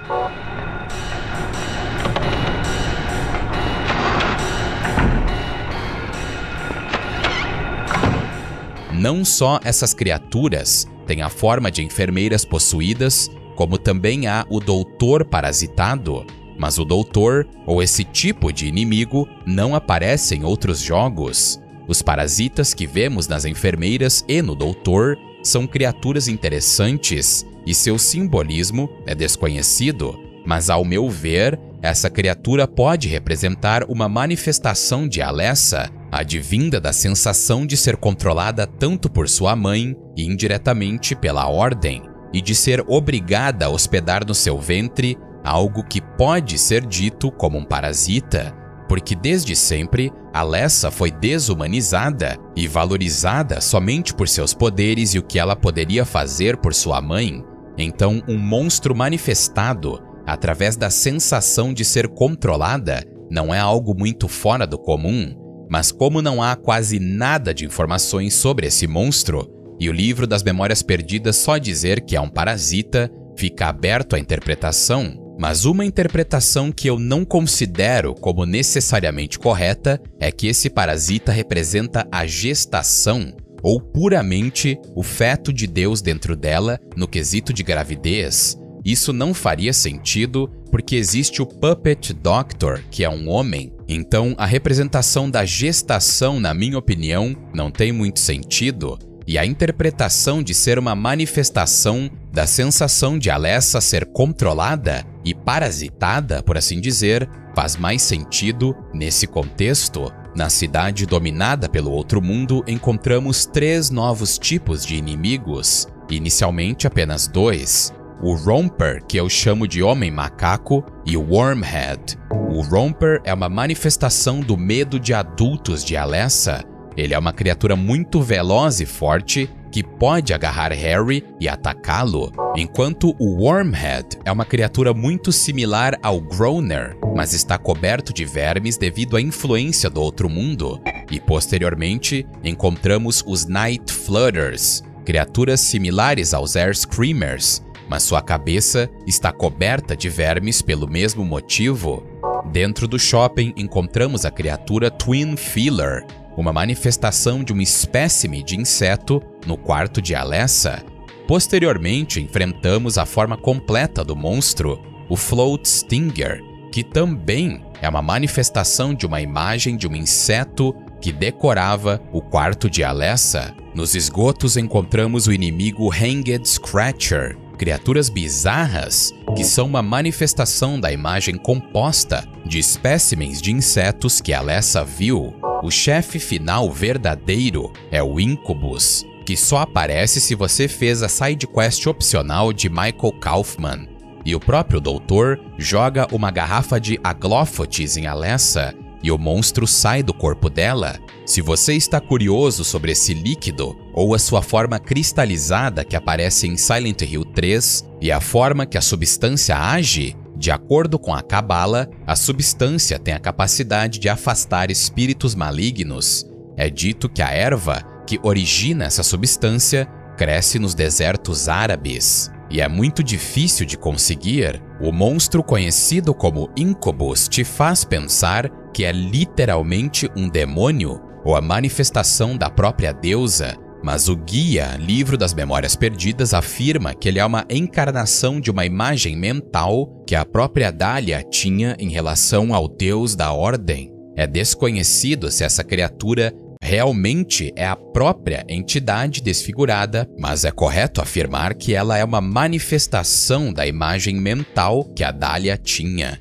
Não só essas criaturas têm a forma de enfermeiras possuídas, como também há o doutor parasitado, mas o doutor, ou esse tipo de inimigo, não aparece em outros jogos. Os parasitas que vemos nas enfermeiras e no doutor são criaturas interessantes e seu simbolismo é desconhecido, mas ao meu ver, essa criatura pode representar uma manifestação de Alessa, advinda da sensação de ser controlada tanto por sua mãe e indiretamente pela Ordem, e de ser obrigada a hospedar no seu ventre algo que pode ser dito como um parasita, porque desde sempre Alessa foi desumanizada e valorizada somente por seus poderes e o que ela poderia fazer por sua mãe. Então, um monstro manifestado através da sensação de ser controlada não é algo muito fora do comum, mas como não há quase nada de informações sobre esse monstro, e o livro das Memórias Perdidas só dizer que é um parasita, fica aberto à interpretação. Mas uma interpretação que eu não considero como necessariamente correta é que esse parasita representa a gestação, ou puramente o feto de Deus dentro dela no quesito de gravidez. Isso não faria sentido porque existe o Puppet Doctor, que é um homem. Então, a representação da gestação, na minha opinião, não tem muito sentido. E a interpretação de ser uma manifestação da sensação de Alessa ser controlada e parasitada, por assim dizer, faz mais sentido nesse contexto. Na cidade dominada pelo outro mundo, encontramos 3 novos tipos de inimigos, inicialmente apenas 2. O Romper, que eu chamo de Homem-Macaco, e o Wormhead. O Romper é uma manifestação do medo de adultos de Alessa. Ele é uma criatura muito veloz e forte que pode agarrar Harry e atacá-lo, enquanto o Wormhead é uma criatura muito similar ao Groner, mas está coberto de vermes devido à influência do outro mundo. E posteriormente encontramos os Night Flutters, criaturas similares aos Air Screamers, mas sua cabeça está coberta de vermes pelo mesmo motivo. Dentro do shopping encontramos a criatura Twin Feeler, uma manifestação de um espécime de inseto no quarto de Alessa. Posteriormente, enfrentamos a forma completa do monstro, o Float Stinger, que também é uma manifestação de uma imagem de um inseto que decorava o quarto de Alessa. Nos esgotos encontramos o inimigo Hanged Scratcher, criaturas bizarras que são uma manifestação da imagem composta de espécimens de insetos que Alessa viu. O chefe final verdadeiro é o Incubus, que só aparece se você fez a side quest opcional de Michael Kaufman. E o próprio doutor joga uma garrafa de Aglófotis em Alessa e o monstro sai do corpo dela. Se você está curioso sobre esse líquido ou a sua forma cristalizada que aparece em Silent Hill 3 e a forma que a substância age, de acordo com a Cabala, a substância tem a capacidade de afastar espíritos malignos. É dito que a erva que origina essa substância cresce nos desertos árabes e é muito difícil de conseguir. O monstro conhecido como Incubus te faz pensar que é literalmente um demônio ou a manifestação da própria deusa, mas o guia Livro das Memórias Perdidas afirma que ele é uma encarnação de uma imagem mental que a própria Dahlia tinha em relação ao deus da Ordem. É desconhecido se essa criatura realmente é a própria entidade desfigurada, mas é correto afirmar que ela é uma manifestação da imagem mental que a Dahlia tinha.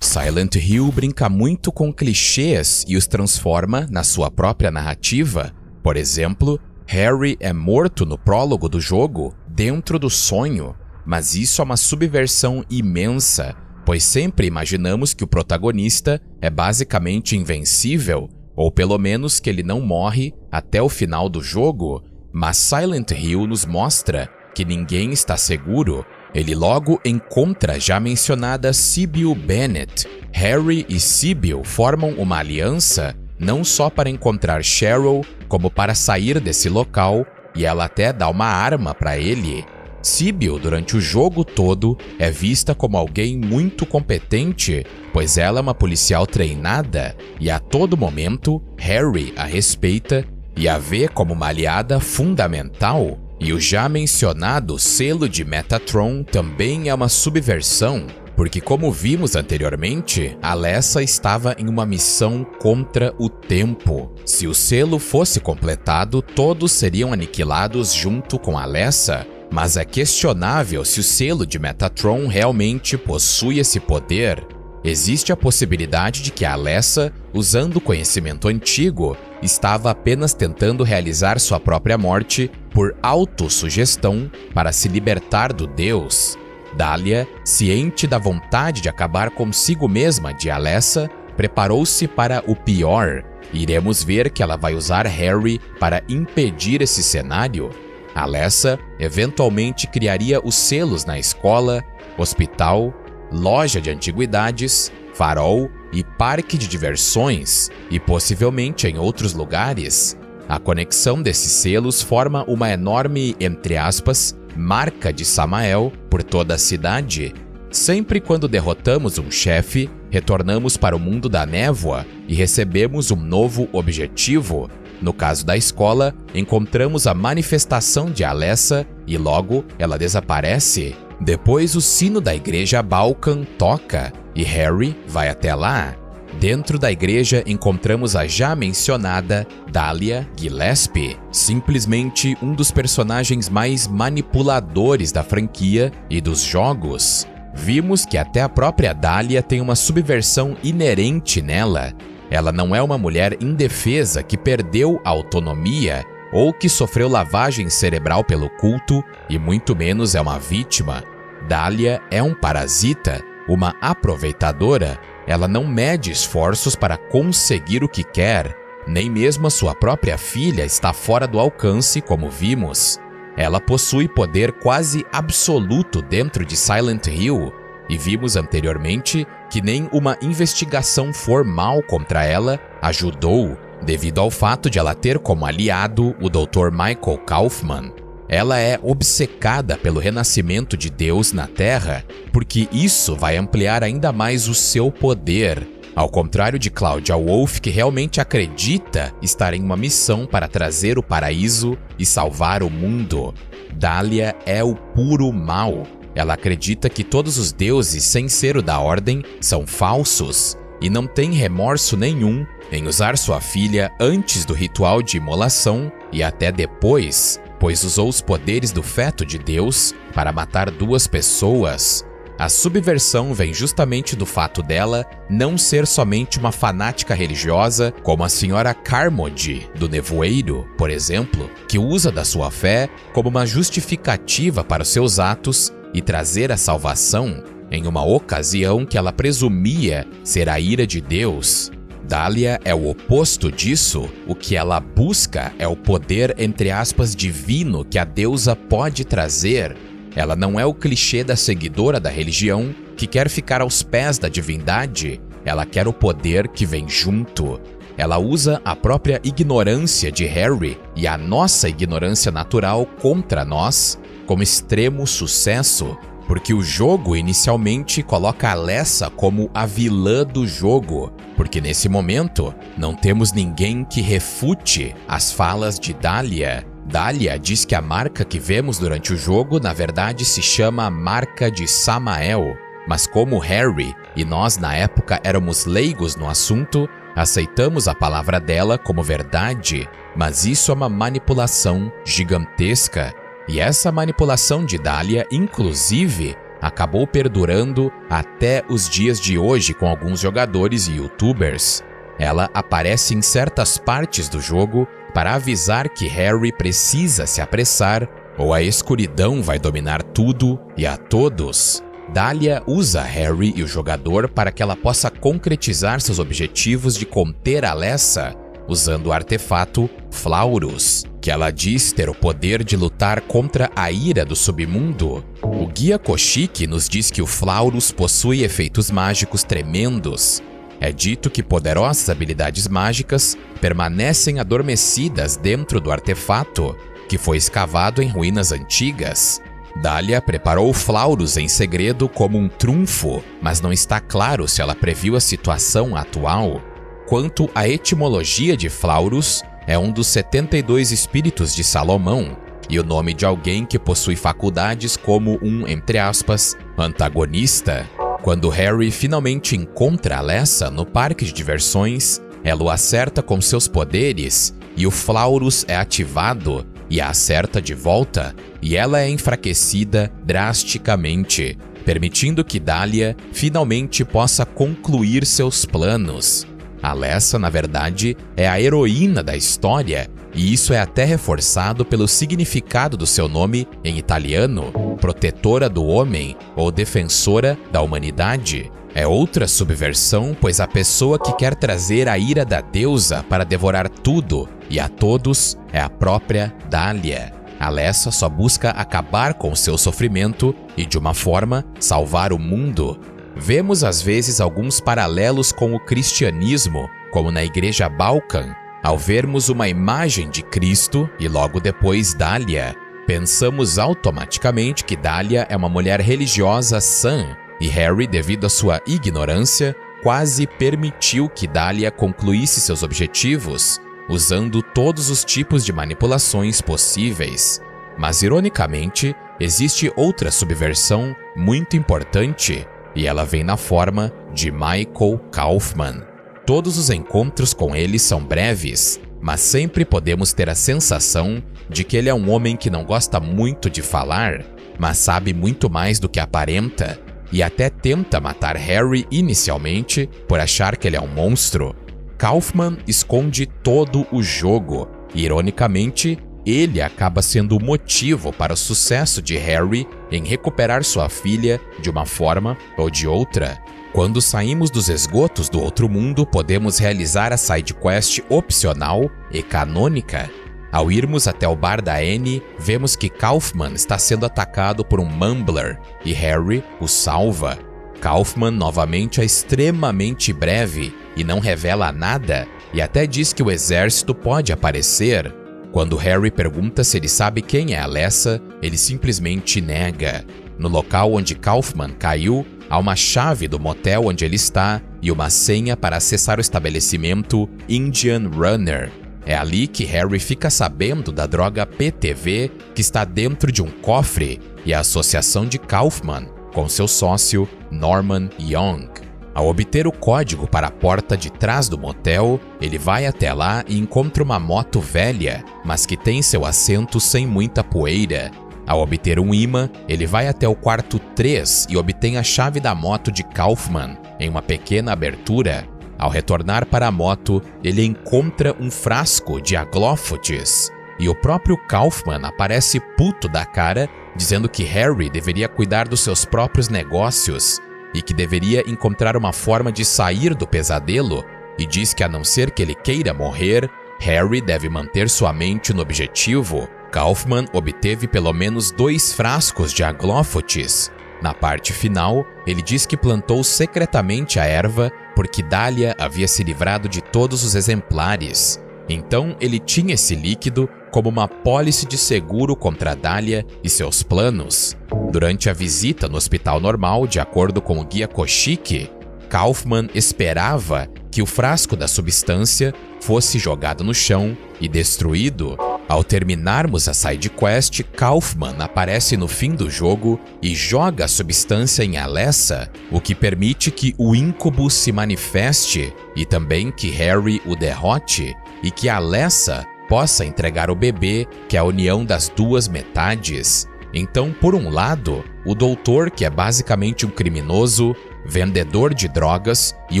Silent Hill brinca muito com clichês e os transforma na sua própria narrativa. Por exemplo, Harry é morto no prólogo do jogo, dentro do sonho, mas isso é uma subversão imensa, pois sempre imaginamos que o protagonista é basicamente invencível, ou pelo menos que ele não morre até o final do jogo, mas Silent Hill nos mostra que ninguém está seguro. Ele logo encontra a já mencionada Sybil Bennett. Harry e Sybil formam uma aliança não só para encontrar Cheryl, como para sair desse local, e ela até dá uma arma para ele. Sybil, durante o jogo todo, é vista como alguém muito competente, pois ela é uma policial treinada, e a todo momento Harry a respeita e a vê como uma aliada fundamental. E o já mencionado selo de Metatron também é uma subversão, porque como vimos anteriormente, Alessa estava em uma missão contra o tempo. Se o selo fosse completado, todos seriam aniquilados junto com Alessa. mas é questionável se o selo de Metatron realmente possui esse poder. Existe a possibilidade de que a Alessa, usando o conhecimento antigo, estava apenas tentando realizar sua própria morte por autossugestão para se libertar do Deus. Dahlia, ciente da vontade de acabar consigo mesma de Alessa, preparou-se para o pior. Iremos ver que ela vai usar Harry para impedir esse cenário. Alessa eventualmente criaria os selos na escola, hospital, loja de antiguidades, farol e parque de diversões, e possivelmente em outros lugares. A conexão desses selos forma uma enorme, entre aspas, marca de Samael por toda a cidade. Sempre quando derrotamos um chefe, retornamos para o mundo da névoa e recebemos um novo objetivo. No caso da escola, encontramos a manifestação de Alessa e logo ela desaparece. Depois o sino da igreja Balkan toca e Harry vai até lá. Dentro da igreja encontramos a já mencionada Dahlia Gillespie, simplesmente um dos personagens mais manipuladores da franquia e dos jogos. Vimos que até a própria Dahlia tem uma subversão inerente nela. Ela não é uma mulher indefesa que perdeu a autonomia ou que sofreu lavagem cerebral pelo culto, e muito menos é uma vítima. Dahlia é um parasita, uma aproveitadora. Ela não mede esforços para conseguir o que quer. Nem mesmo a sua própria filha está fora do alcance, como vimos. Ela possui poder quase absoluto dentro de Silent Hill, e vimos anteriormente que nem uma investigação formal contra ela ajudou, devido ao fato de ela ter como aliado o Dr. Michael Kaufman. Ela é obcecada pelo renascimento de Deus na Terra, porque isso vai ampliar ainda mais o seu poder, ao contrário de Claudia Wolf, que realmente acredita estar em uma missão para trazer o paraíso e salvar o mundo. Dahlia é o puro mal. Ela acredita que todos os deuses, sem ser o da Ordem, são falsos e não tem remorso nenhum em usar sua filha antes do ritual de imolação e até depois, pois usou os poderes do feto de Deus para matar 2 pessoas. A subversão vem justamente do fato dela não ser somente uma fanática religiosa, como a senhora Carmody, do Nevoeiro, por exemplo, que usa da sua fé como uma justificativa para os seus atos e trazer a salvação em uma ocasião que ela presumia ser a ira de Deus. Dahlia é o oposto disso. O que ela busca é o poder, entre aspas, divino que a deusa pode trazer. Ela não é o clichê da seguidora da religião que quer ficar aos pés da divindade. Ela quer o poder que vem junto. Ela usa a própria ignorância de Harry e a nossa ignorância natural contra nós como extremo sucesso, porque o jogo inicialmente coloca Alessa como a vilã do jogo, porque nesse momento não temos ninguém que refute as falas de Dahlia. Dahlia diz que a marca que vemos durante o jogo na verdade se chama Marca de Samael, mas como Harry e nós na época éramos leigos no assunto, aceitamos a palavra dela como verdade, mas isso é uma manipulação gigantesca. E essa manipulação de Dahlia, inclusive, acabou perdurando até os dias de hoje com alguns jogadores e youtubers. Ela aparece em certas partes do jogo para avisar que Harry precisa se apressar ou a escuridão vai dominar tudo e a todos. Dahlia usa Harry e o jogador para que ela possa concretizar seus objetivos de conter Alessa usando o artefato Flaurus, que ela diz ter o poder de lutar contra a ira do submundo. O guia Koshiki nos diz que o Flaurus possui efeitos mágicos tremendos. É dito que poderosas habilidades mágicas permanecem adormecidas dentro do artefato, que foi escavado em ruínas antigas. Dahlia preparou o Flaurus em segredo como um trunfo, mas não está claro se ela previu a situação atual. Quanto à etimologia de Flaurus, é um dos 72 espíritos de Salomão, e o nome de alguém que possui faculdades como um, entre aspas, antagonista. Quando Harry finalmente encontra Alessa no parque de diversões, ela o acerta com seus poderes e o Flaurus é ativado, e a acerta de volta, e ela é enfraquecida drasticamente, permitindo que Dahlia finalmente possa concluir seus planos. Alessa, na verdade, é a heroína da história, e isso é até reforçado pelo significado do seu nome em italiano, protetora do homem ou defensora da humanidade. É outra subversão, pois a pessoa que quer trazer a ira da deusa para devorar tudo e a todos é a própria Dahlia. Alessa só busca acabar com seu sofrimento e, de uma forma, salvar o mundo. Vemos às vezes alguns paralelos com o cristianismo, como na Igreja Balkan. Ao vermos uma imagem de Cristo e logo depois Dahlia, pensamos automaticamente que Dahlia é uma mulher religiosa sã, e Harry, devido à sua ignorância, quase permitiu que Dahlia concluísse seus objetivos, usando todos os tipos de manipulações possíveis. Mas, ironicamente, existe outra subversão muito importante, e ela vem na forma de Michael Kaufman. Todos os encontros com ele são breves, mas sempre podemos ter a sensação de que ele é um homem que não gosta muito de falar, mas sabe muito mais do que aparenta, e até tenta matar Harry inicialmente por achar que ele é um monstro. Kaufman esconde todo o jogo, e ironicamente, ele acaba sendo o motivo para o sucesso de Harry em recuperar sua filha de uma forma ou de outra. Quando saímos dos esgotos do outro mundo, podemos realizar a sidequest opcional e canônica. Ao irmos até o bar da Annie, vemos que Kaufman está sendo atacado por um Mumbler e Harry o salva. Kaufman novamente é extremamente breve e não revela nada, e até diz que o exército pode aparecer. Quando Harry pergunta se ele sabe quem é Alessa, ele simplesmente nega. No local onde Kaufman caiu, há uma chave do motel onde ele está e uma senha para acessar o estabelecimento Indian Runner. É ali que Harry fica sabendo da droga PTV que está dentro de um cofre e a associação de Kaufman com seu sócio Norman Young. Ao obter o código para a porta de trás do motel, ele vai até lá e encontra uma moto velha, mas que tem seu assento sem muita poeira. Ao obter um imã, ele vai até o quarto 3 e obtém a chave da moto de Kaufman em uma pequena abertura. Ao retornar para a moto, ele encontra um frasco de aglófotes, e o próprio Kaufman aparece puto da cara, dizendo que Harry deveria cuidar dos seus próprios negócios e que deveria encontrar uma forma de sair do pesadelo, e diz que a não ser que ele queira morrer, Harry deve manter sua mente no objetivo. Kaufman obteve pelo menos 2 frascos de aglófotes. Na parte final, ele diz que plantou secretamente a erva porque Dahlia havia se livrado de todos os exemplares. Então ele tinha esse líquido como uma pólice de seguro contra Dahlia e seus planos. Durante a visita no hospital normal, de acordo com o guia Koshiki, Kaufman esperava que o frasco da substância fosse jogado no chão e destruído. Ao terminarmos a sidequest, Kaufman aparece no fim do jogo e joga a substância em Alessa, o que permite que o íncubo se manifeste e também que Harry o derrote e que Alessa possa entregar o bebê, que é a união das duas metades. Então, por um lado, o doutor, que é basicamente um criminoso, vendedor de drogas e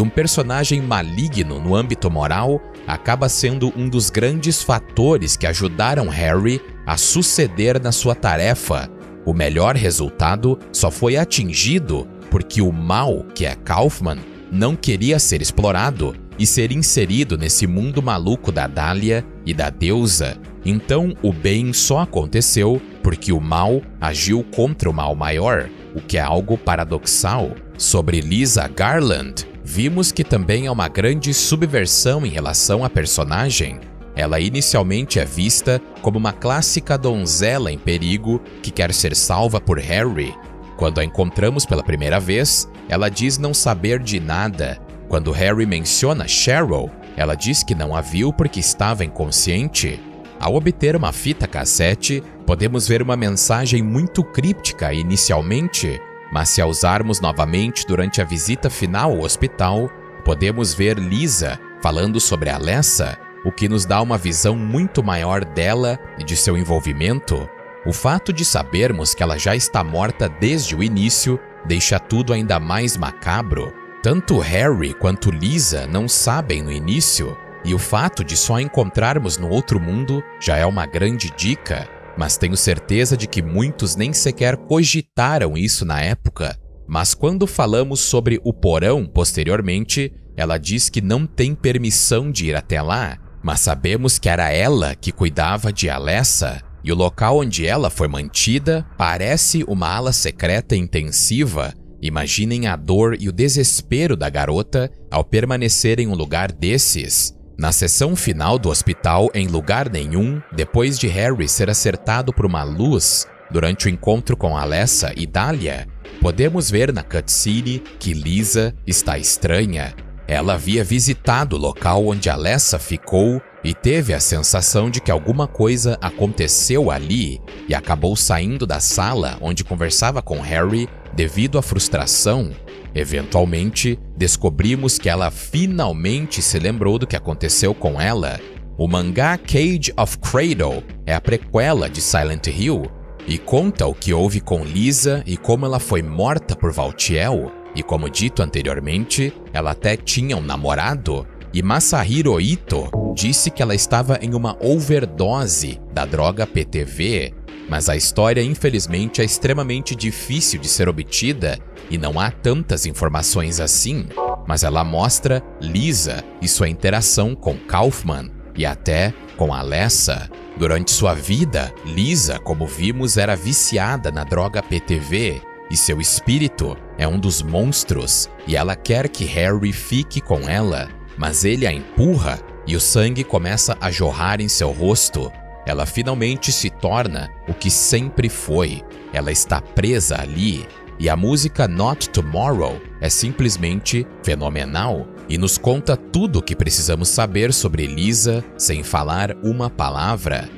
um personagem maligno no âmbito moral, acaba sendo um dos grandes fatores que ajudaram Harry a suceder na sua tarefa. O melhor resultado só foi atingido porque o mal, que é Kaufman, não queria ser explorado e ser inserido nesse mundo maluco da Dahlia e da deusa. Então o bem só aconteceu porque o mal agiu contra o mal maior, o que é algo paradoxal. Sobre Lisa Garland, vimos que também é uma grande subversão em relação à personagem. Ela inicialmente é vista como uma clássica donzela em perigo que quer ser salva por Harry. Quando a encontramos pela primeira vez, ela diz não saber de nada. Quando Harry menciona Cheryl, ela diz que não a viu porque estava inconsciente. Ao obter uma fita cassete, podemos ver uma mensagem muito críptica inicialmente, mas se a usarmos novamente durante a visita final ao hospital, podemos ver Lisa falando sobre Alessa o que nos dá uma visão muito maior dela e de seu envolvimento. O fato de sabermos que ela já está morta desde o início deixa tudo ainda mais macabro. Tanto Harry quanto Lisa não sabem no início, e o fato de só encontrarmos no outro mundo já é uma grande dica, mas tenho certeza de que muitos nem sequer cogitaram isso na época. Mas quando falamos sobre o porão posteriormente, ela diz que não tem permissão de ir até lá, mas sabemos que era ela que cuidava de Alessa, e o local onde ela foi mantida parece uma ala secreta intensiva. Imaginem a dor e o desespero da garota ao permanecer em um lugar desses. Na sessão final do hospital, em lugar nenhum, depois de Harry ser acertado por uma luz durante o encontro com Alessa e Dahlia, podemos ver na cutscene que Lisa está estranha. Ela havia visitado o local onde Alessa ficou e teve a sensação de que alguma coisa aconteceu ali e acabou saindo da sala onde conversava com Harry devido à frustração. Eventualmente, descobrimos que ela finalmente se lembrou do que aconteceu com ela. O mangá Cage of Cradle é a prequela de Silent Hill e conta o que houve com Lisa e como ela foi morta por Valtiel. E como dito anteriormente, ela até tinha um namorado, e Masahiro Ito disse que ela estava em uma overdose da droga PTV, mas a história infelizmente é extremamente difícil de ser obtida e não há tantas informações assim, mas ela mostra Lisa e sua interação com Kaufman e até com Alessa. Durante sua vida, Lisa, como vimos, era viciada na droga PTV, e seu espírito é um dos monstros, e ela quer que Harry fique com ela, mas ele a empurra e o sangue começa a jorrar em seu rosto. Ela finalmente se torna o que sempre foi. Ela está presa ali, e a música Not Tomorrow é simplesmente fenomenal e nos conta tudo o que precisamos saber sobre Lisa sem falar uma palavra.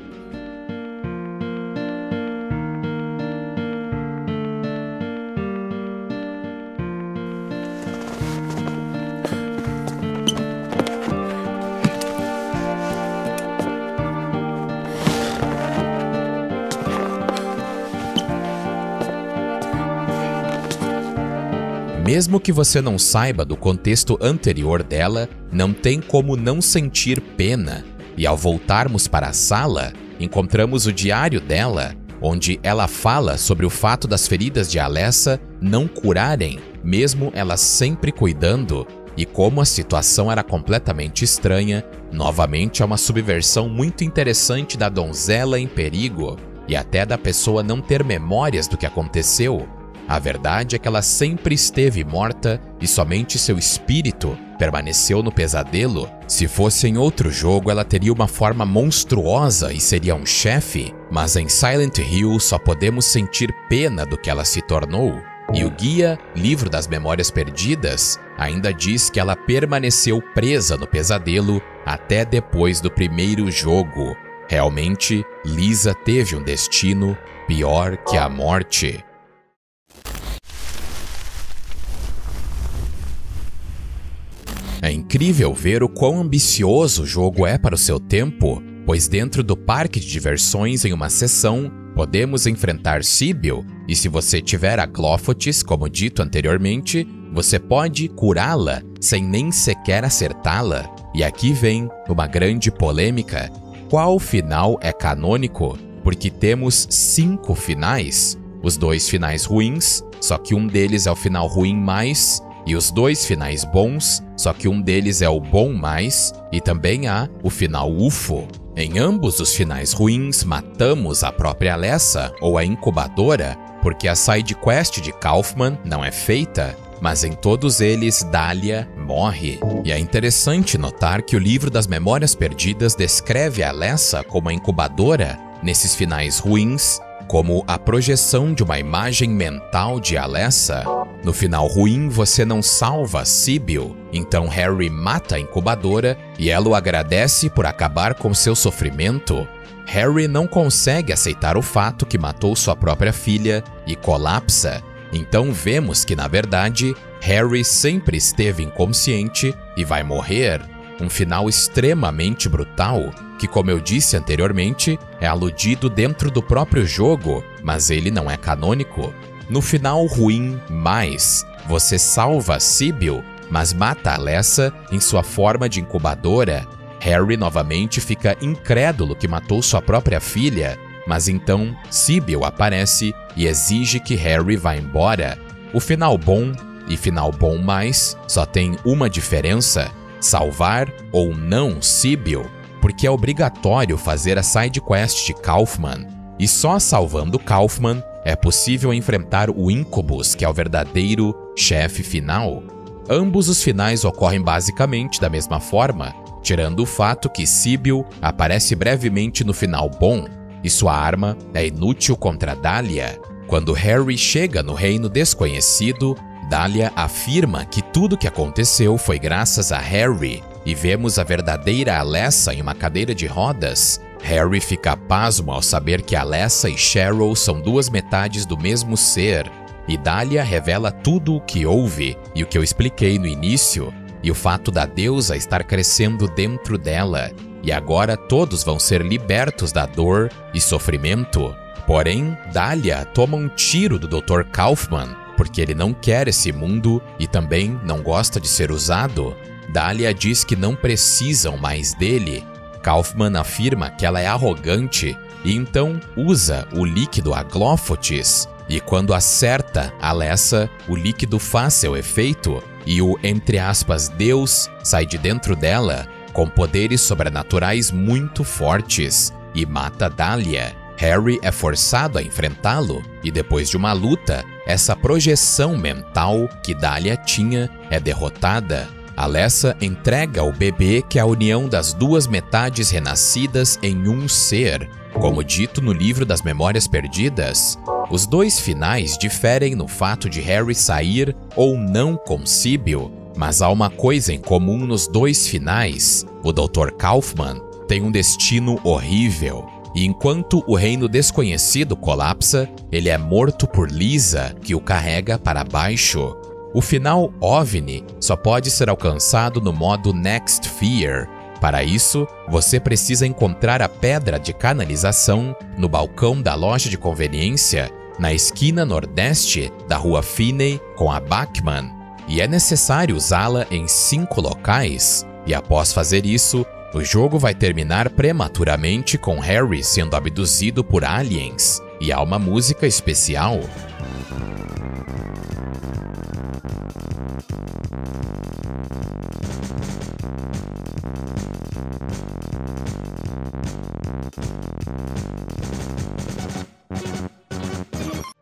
Mesmo que você não saiba do contexto anterior dela, não tem como não sentir pena. E ao voltarmos para a sala, encontramos o diário dela, onde ela fala sobre o fato das feridas de Alessa não curarem, mesmo ela sempre cuidando, e como a situação era completamente estranha. Novamente é uma subversão muito interessante da donzela em perigo, e até da pessoa não ter memórias do que aconteceu. A verdade é que ela sempre esteve morta e somente seu espírito permaneceu no pesadelo. Se fosse em outro jogo, ela teria uma forma monstruosa e seria um chefe, mas em Silent Hill só podemos sentir pena do que ela se tornou. E o guia Livro das Memórias Perdidas ainda diz que ela permaneceu presa no pesadelo até depois do primeiro jogo. Realmente, Lisa teve um destino pior que a morte. É incrível ver o quão ambicioso o jogo é para o seu tempo, pois dentro do parque de diversões em uma sessão, podemos enfrentar Sybil, e se você tiver a Clófotis, como dito anteriormente, você pode curá-la sem nem sequer acertá-la. E aqui vem uma grande polêmica. Qual final é canônico? Porque temos 5 finais. Os 2 finais ruins, só que um deles é o final ruim mais, e os 2 finais bons, só que um deles é o bom mais, e também há o final UFO. Em ambos os finais ruins, matamos a própria Alessa, ou a incubadora, porque a side quest de Kaufman não é feita, mas em todos eles Dahlia morre. E é interessante notar que o Livro das Memórias Perdidas descreve a Alessa como a incubadora, nesses finais ruins, como a projeção de uma imagem mental de Alessa. No final ruim, você não salva Sybil, então Harry mata a incubadora e ela o agradece por acabar com seu sofrimento. Harry não consegue aceitar o fato que matou sua própria filha e colapsa. Então vemos que, na verdade, Harry sempre esteve inconsciente e vai morrer. um final extremamente brutal, que, como eu disse anteriormente, é aludido dentro do próprio jogo, mas ele não é canônico. No final ruim mais, você salva Sybil, mas mata Alessa em sua forma de incubadora. Harry novamente fica incrédulo que matou sua própria filha, mas então Sybil aparece e exige que Harry vá embora. O final bom e final bom mais só tem uma diferença: salvar ou não Sybil, porque é obrigatório fazer a side quest de Kaufman, e só salvando Kaufman é possível enfrentar o Incubus, que é o verdadeiro chefe final. Ambos os finais ocorrem basicamente da mesma forma, tirando o fato que Sybil aparece brevemente no final bom, e sua arma é inútil contra Dahlia. Quando Harry chega no Reino Desconhecido, Dahlia afirma que tudo o que aconteceu foi graças a Harry, e vemos a verdadeira Alessa em uma cadeira de rodas. Harry fica pasmo ao saber que Alessa e Cheryl são duas metades do mesmo ser, e Dahlia revela tudo o que houve e o que eu expliquei no início, e o fato da deusa estar crescendo dentro dela, e agora todos vão ser libertos da dor e sofrimento. Porém, Dahlia toma um tiro do Dr. Kaufman, porque ele não quer esse mundo e também não gosta de ser usado. Dahlia diz que não precisam mais dele. Kaufman afirma que ela é arrogante e então usa o líquido Aglófotis, e quando acerta Alessa, o líquido faz seu efeito e o, entre aspas, Deus sai de dentro dela com poderes sobrenaturais muito fortes e mata Dahlia. Harry é forçado a enfrentá-lo e depois de uma luta, essa projeção mental que Dahlia tinha é derrotada. Alessa entrega o bebê, que é a união das duas metades renascidas em um ser, como dito no livro das Memórias Perdidas. Os dois finais diferem no fato de Harry sair ou não com Sybil, mas há uma coisa em comum nos dois finais: o Dr. Kaufman tem um destino horrível, e enquanto o Reino Desconhecido colapsa, ele é morto por Lisa, que o carrega para baixo. O final OVNI só pode ser alcançado no modo Next Fear. Para isso, você precisa encontrar a pedra de canalização no balcão da loja de conveniência, na esquina nordeste da Rua Finney com a Bachman, e é necessário usá-la em 5 locais, e após fazer isso, o jogo vai terminar prematuramente com Harry sendo abduzido por aliens, e há uma música especial.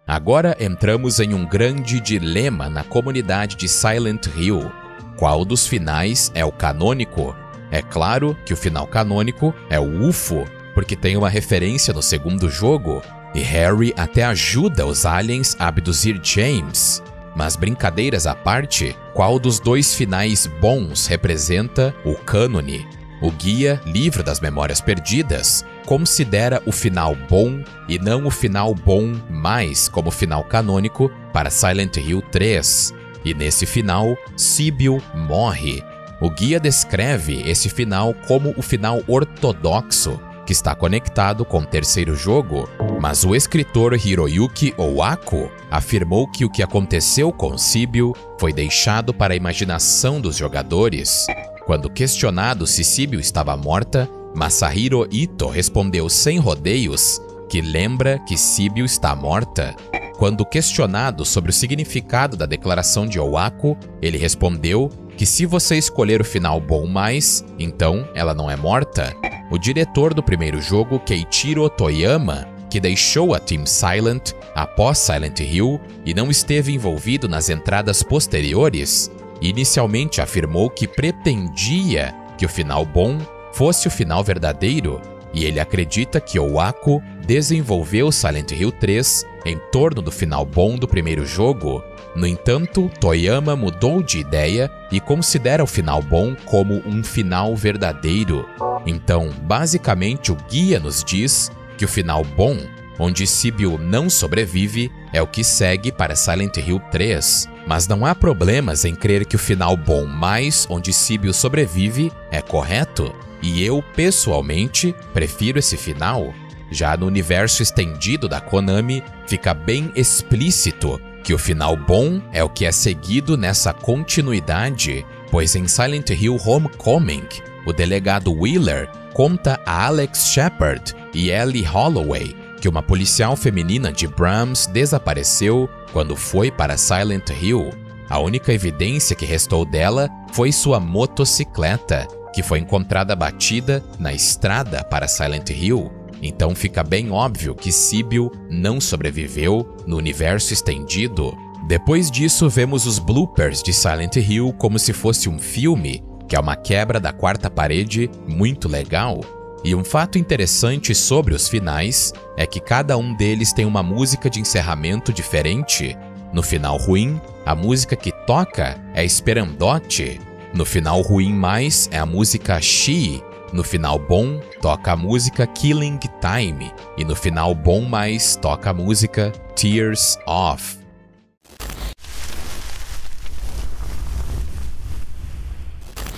Agora entramos em um grande dilema na comunidade de Silent Hill. Qual dos finais é o canônico? É claro que o final canônico é o UFO, porque tem uma referência no segundo jogo, e Harry até ajuda os aliens a abduzir James. Mas brincadeiras à parte, qual dos dois finais bons representa o cânone? O guia Livro das Memórias Perdidas considera o final bom e não o final bom mais como final canônico para Silent Hill 3. E nesse final, Sybil morre. O guia descreve esse final como o final ortodoxo, que está conectado com o terceiro jogo, mas o escritor Hiroyuki Owako afirmou que o que aconteceu com Sybil foi deixado para a imaginação dos jogadores. Quando questionado se Sybil estava morta, Masahiro Ito respondeu sem rodeios que lembra que Sybil está morta. Quando questionado sobre o significado da declaração de Owako, ele respondeu que se você escolher o final bom mais, então ela não é morta. O diretor do primeiro jogo, Keiichiro Toyama, que deixou a Team Silent após Silent Hill e não esteve envolvido nas entradas posteriores, inicialmente afirmou que pretendia que o final bom fosse o final verdadeiro, e ele acredita que Owako desenvolveu Silent Hill 3 em torno do final bom do primeiro jogo. No entanto, Toyama mudou de ideia e considera o final bom como um final verdadeiro. Então, basicamente, o guia nos diz que o final bom onde Sibyl não sobrevive, é o que segue para Silent Hill 3. Mas não há problemas em crer que o final bom mais onde Sibyl sobrevive é correto. E eu, pessoalmente, prefiro esse final. Já no universo estendido da Konami, fica bem explícito que o final bom é o que é seguido nessa continuidade, pois em Silent Hill Homecoming, o delegado Wheeler conta a Alex Shepard e Ellie Holloway que uma policial feminina de Brahms desapareceu quando foi para Silent Hill. A única evidência que restou dela foi sua motocicleta, que foi encontrada batida na estrada para Silent Hill. Então fica bem óbvio que Sibyl não sobreviveu no universo estendido. Depois disso, vemos os bloopers de Silent Hill como se fosse um filme, que é uma quebra da quarta parede muito legal. E um fato interessante sobre os finais é que cada um deles tem uma música de encerramento diferente. No final ruim, a música que toca é Esperandote. No final ruim mais é a música She. No final bom, toca a música Killing Time. E no final bom mais, toca a música Tears Off.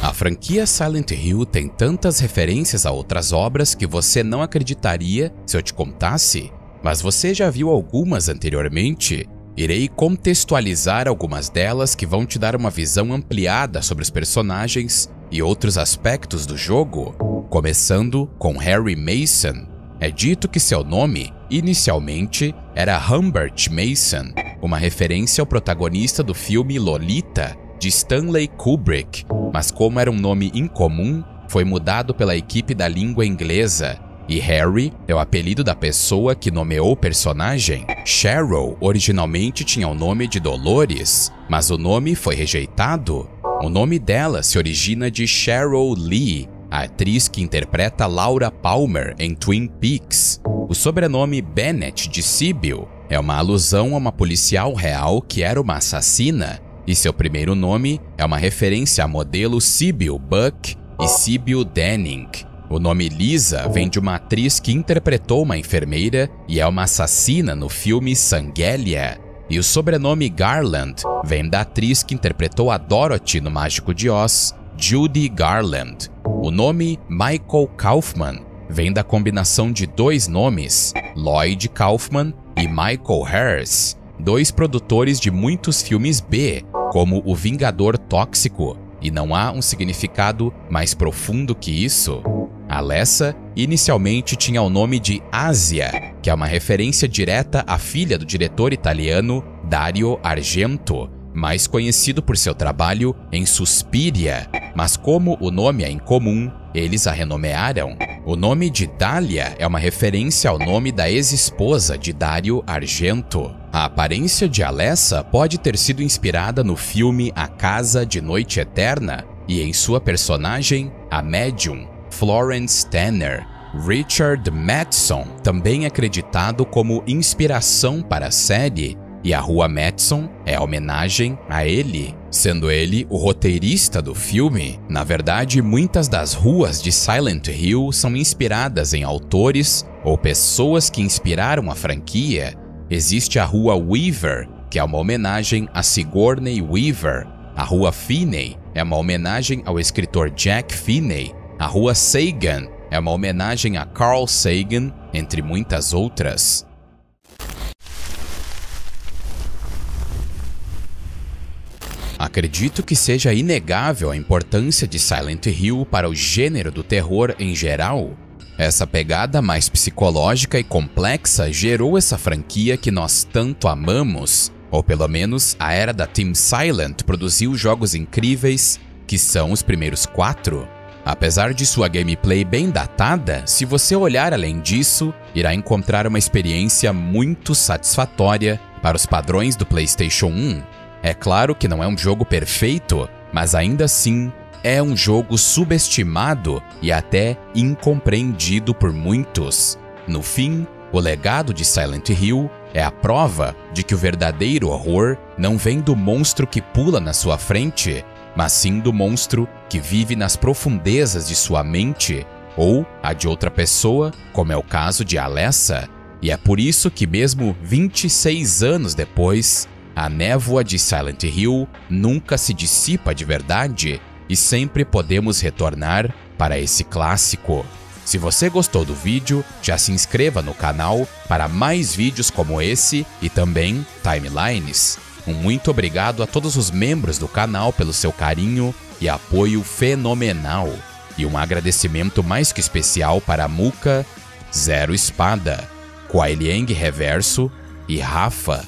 A franquia Silent Hill tem tantas referências a outras obras que você não acreditaria se eu te contasse, mas você já viu algumas anteriormente. Irei contextualizar algumas delas que vão te dar uma visão ampliada sobre os personagens e outros aspectos do jogo, começando com Harry Mason. É dito que seu nome, inicialmente, era Humbert Mason, uma referência ao protagonista do filme Lolita, de Stanley Kubrick, mas como era um nome incomum, foi mudado pela equipe da língua inglesa. E Harry é o apelido da pessoa que nomeou o personagem. Cheryl originalmente tinha o nome de Dolores, mas o nome foi rejeitado. O nome dela se origina de Cheryl Lee, a atriz que interpreta Laura Palmer em Twin Peaks. O sobrenome Bennett de Sibyl é uma alusão a uma policial real que era uma assassina, e seu primeiro nome é uma referência a modelo Sibyl Buck e Sibyl Denning. O nome Lisa vem de uma atriz que interpretou uma enfermeira e é uma assassina no filme Sanguélia. E o sobrenome Garland vem da atriz que interpretou a Dorothy no Mágico de Oz, Judy Garland. O nome Michael Kaufman vem da combinação de dois nomes, Lloyd Kaufman e Michael Harris, dois produtores de muitos filmes B, como O Vingador Tóxico, e não há um significado mais profundo que isso. Alessa inicialmente tinha o nome de Asia, que é uma referência direta à filha do diretor italiano Dario Argento, mais conhecido por seu trabalho em Suspiria, mas como o nome é incomum, eles a renomearam. O nome de Dália é uma referência ao nome da ex-esposa de Dario Argento. A aparência de Alessa pode ter sido inspirada no filme A Casa de Noite Eterna e em sua personagem, a médium Florence Tanner. Richard Matheson também é acreditado como inspiração para a série, e a Rua Madison é homenagem a ele, sendo ele o roteirista do filme. Na verdade, muitas das ruas de Silent Hill são inspiradas em autores ou pessoas que inspiraram a franquia. Existe a Rua Weaver, que é uma homenagem a Sigourney Weaver. A Rua Finney é uma homenagem ao escritor Jack Finney. A Rua Sagan é uma homenagem a Carl Sagan, entre muitas outras. Acredito que seja inegável a importância de Silent Hill para o gênero do terror em geral. Essa pegada mais psicológica e complexa gerou essa franquia que nós tanto amamos, ou pelo menos a era da Team Silent produziu jogos incríveis, que são os primeiros 4. Apesar de sua gameplay bem datada, se você olhar além disso, irá encontrar uma experiência muito satisfatória para os padrões do PlayStation 1. É claro que não é um jogo perfeito, mas ainda assim é um jogo subestimado e até incompreendido por muitos. No fim, o legado de Silent Hill é a prova de que o verdadeiro horror não vem do monstro que pula na sua frente, mas sim do monstro que vive nas profundezas de sua mente ou a de outra pessoa, como é o caso de Alessa. E é por isso que mesmo 26 anos depois, a névoa de Silent Hill nunca se dissipa de verdade e sempre podemos retornar para esse clássico. Se você gostou do vídeo, já se inscreva no canal para mais vídeos como esse e também timelines. Um muito obrigado a todos os membros do canal pelo seu carinho e apoio fenomenal. E um agradecimento mais que especial para Muka, Zero Espada, Quailiang Reverso e Rafa.